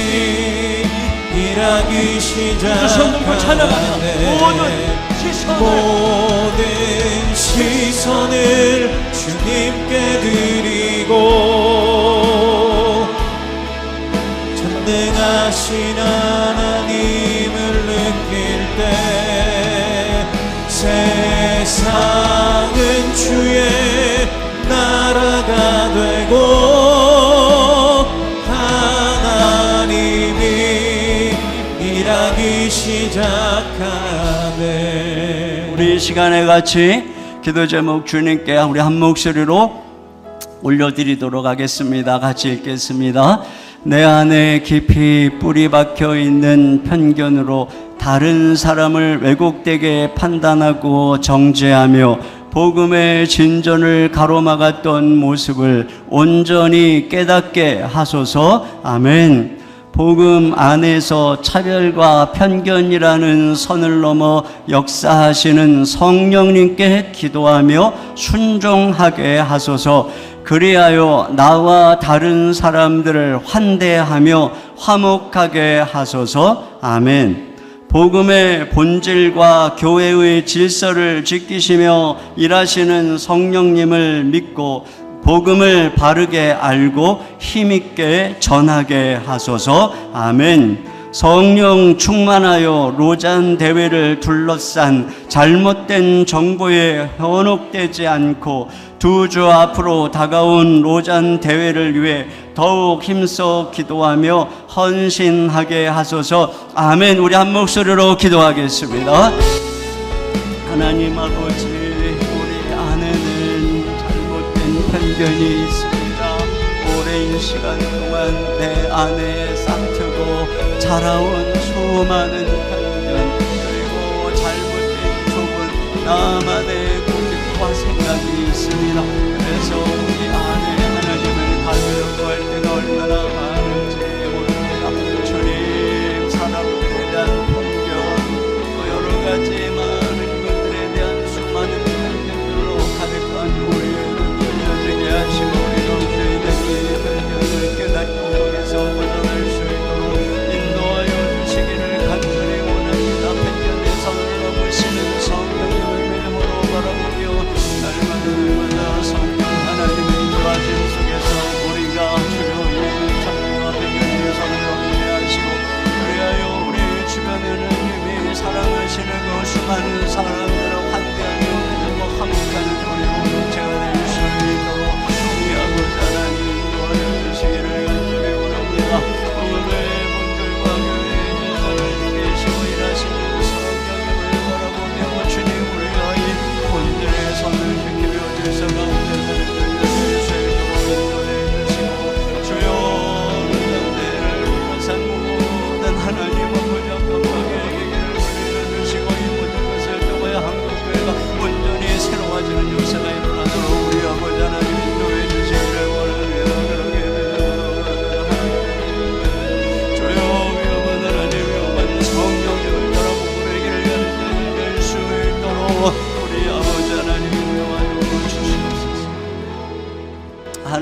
A: 일하기 시작하네. 모든 시선을 주님께 드리고 전능하신 하나님을 느낄 때 세상은 주의 나라가 되고 하나님이 일하기 시작하네.
H: 우리 이 시간에 같이 기도 제목 주님께 우리 한 목소리로 올려드리도록 하겠습니다. 같이 읽겠습니다. 내 안에 깊이 뿌리 박혀 있는 편견으로 다른 사람을 왜곡되게 판단하고 정죄하며 복음의 진전을 가로막았던 모습을 온전히 깨닫게 하소서. 아멘. 복음 안에서 차별과 편견이라는 선을 넘어 역사하시는 성령님께 기도하며 순종하게 하소서. 그리하여 나와 다른 사람들을 환대하며 화목하게 하소서. 아멘. 복음의 본질과 교회의 질서를 지키시며 일하시는 성령님을 믿고 복음을 바르게 알고 힘있게 전하게 하소서. 아멘. 성령 충만하여 로잔 대회를 둘러싼 잘못된 정보에 현혹되지 않고 두 주 앞으로 다가온 로잔 대회를 위해 더욱 힘써 기도하며 헌신하게 하소서. 아멘. 우리 한 목소리로 기도하겠습니다. 하나님 아버지, 우리 안에는 잘못된 편견이 있습니다. 오랜 시간 동안 내 안에 싹트고 자라온 수많은 편견 그리고 잘못된 좁은 나만의 고집과 생각이 있습니다. 그래서 우리 안에 하나님을 가지려고 할 때가 얼마나 많은지 모릅니다. 주님, 사람들에 대한 편견 또 여러 가지 많은 것들에 대한 수많은 편견들로 가득한 우리를 열려지게 하시고 우리로 죄인에게 편견을 깨닫고 거기서 벗어날 수 있도록 인도하여 주시기를 간절히 원합니다. 편견의 선을 넘으시는 성령님을 매일모로 바라보며 날마다 성령 하나님의 인도하심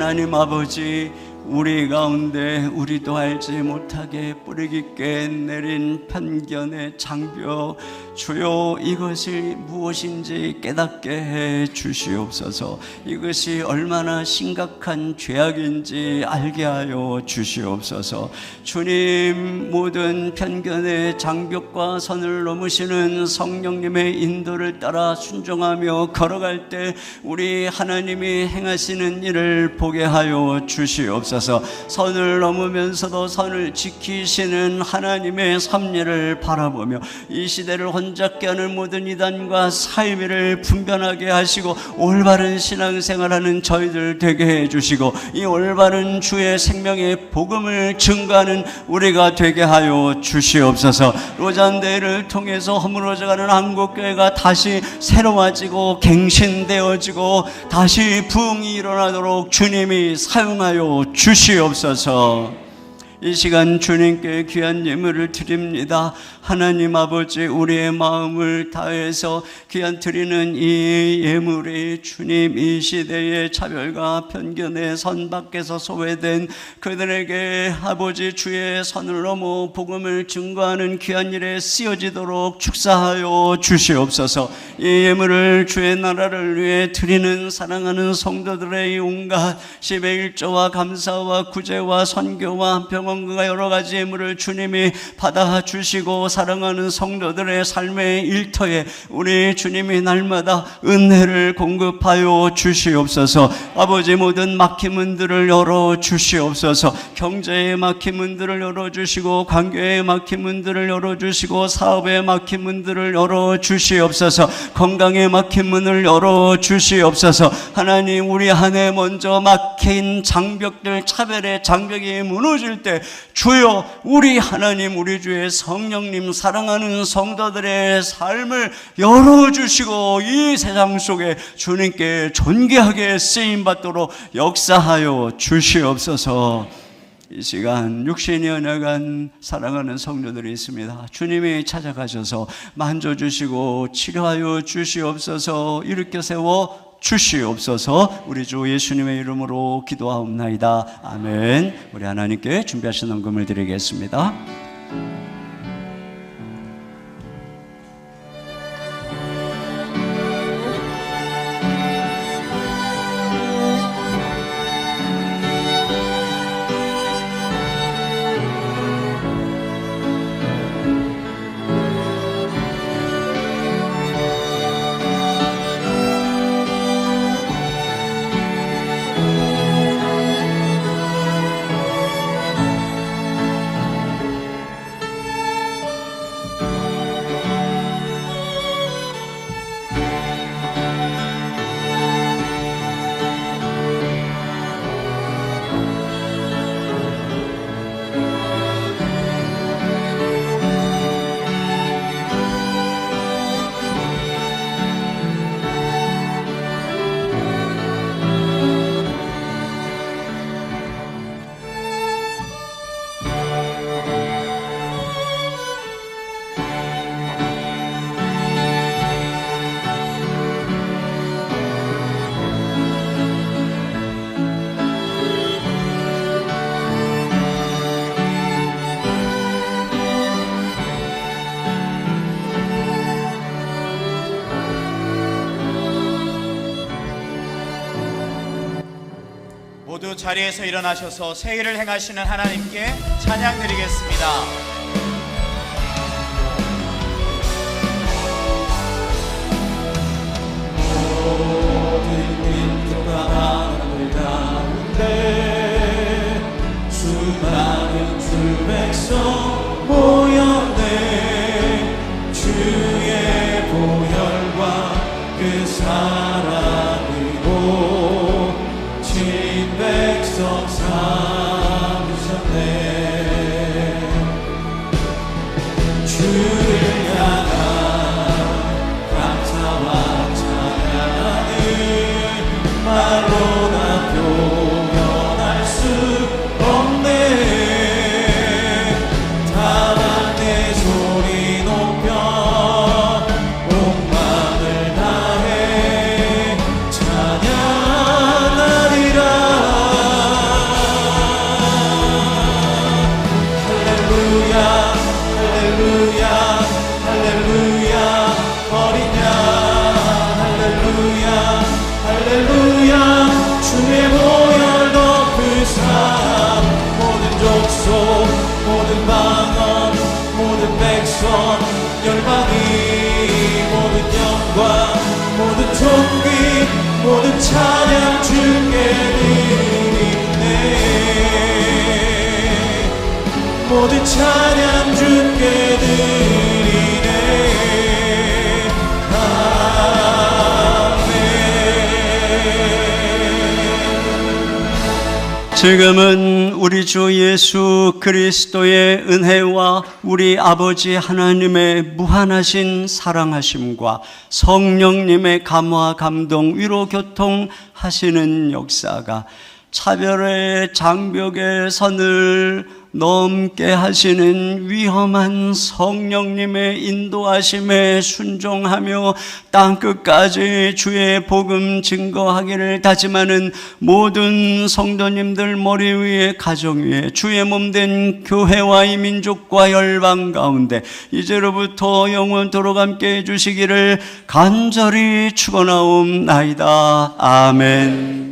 H: 하나님 아버지, 우리 가운데 우리도 알지 못하게 뿌리 깊게 내린 편견의 장벽, 주여 이것이 무엇인지 깨닫게 해 주시옵소서. 이것이 얼마나 심각한 죄악인지 알게 하여 주시옵소서. 주님, 모든 편견의 장벽과 선을 넘으시는 성령님의 인도를 따라 순종하며 걸어갈 때 우리 하나님이 행하시는 일을 보게 하여 주시옵소서. 선을 넘으면서도 선을 지키시는 하나님의 섭리를 바라보며 이 시대를 혼잡게 하는 모든 이단과 사이비를 분별하게 하시고 올바른 신앙생활하는 저희들 되게 해주시고 이 올바른 주의 생명의 복음을 증거하는 우리가 되게 하여 주시옵소서. 로잔대회를 통해서 허물어져가는 한국교회가 다시 새로워지고 갱신되어지고 다시 부흥이 일어나도록 주님이 사용하여 주시옵소서. 이 시간 주님께 귀한 예물을 드립니다. 하나님 아버지, 우리의 마음을 다해서 귀한 드리는 이 예물이 주님, 이 시대의 차별과 편견의 선 밖에서 소외된 그들에게 아버지 주의 선을 넘어 복음을 증거하는 귀한 일에 쓰여지도록 축사하여 주시옵소서. 이 예물을 주의 나라를 위해 드리는 사랑하는 성도들의 온갖 10의 1조와 감사와 구제와 선교와 병원과 여러 가지 예물을 주님이 받아주시고 사랑하는 성도들의 삶의 일터에 우리 주님이 날마다 은혜를 공급하여 주시옵소서. 아버지, 모든 막힌 문들을 열어주시옵소서. 경제의 막힌 문들을 열어주시고 관계의 막힌 문들을 열어주시고 사업의 막힌 문들을 열어주시옵소서. 건강의 막힌 문을 열어주시옵소서. 하나님, 우리 안에 먼저 막힌 장벽들, 차별의 장벽이 무너질 때 주여, 우리 하나님, 우리 주의 성령님, 사랑하는 성도들의 삶을 열어주시고 이 세상 속에 주님께 존귀하게 쓰임받도록 역사하여 주시옵소서. 이 시간 육신이 연약한 사랑하는 성도들이 있습니다. 주님이 찾아가셔서 만져주시고 치료하여 주시옵소서. 일으켜 세워 주시옵소서. 우리 주 예수님의 이름으로 기도하옵나이다. 아멘. 우리 하나님께 준비하신 헌금을 드리겠습니다.
B: 모두 자리에서 일어나셔서 새 일을 행하시는 하나님께 찬양 드리겠습니다.
A: 모든 인도가 하늘 가운데 수많은 주 백성 모였네. 주의 보혈과 그 사랑으로 진 백성 삼으셨네. 주를 향한 감사와 찬양을 말로 다 표현할 수 없네. 다만 내 소리 높여 온 마음을 다해 찬양하리라. 모든 찬양 주께 드리네.
H: 지금은 우리 주 예수 그리스도의 은혜와 우리 아버지 하나님의 무한하신 사랑하심과 성령님의 감화 감동 위로 교통하시는 역사가 차별의 장벽의 선을 넘게 하시는 위험한 성령님의 인도하심에 순종하며 땅끝까지 주의 복음 증거하기를 다짐하는 모든 성도님들 머리 위에 가정 위에 주의 몸된 교회와 이 민족과 열방 가운데 이제로부터 영원토록 함께 해주시기를 간절히 축원하옵나이다. 아멘.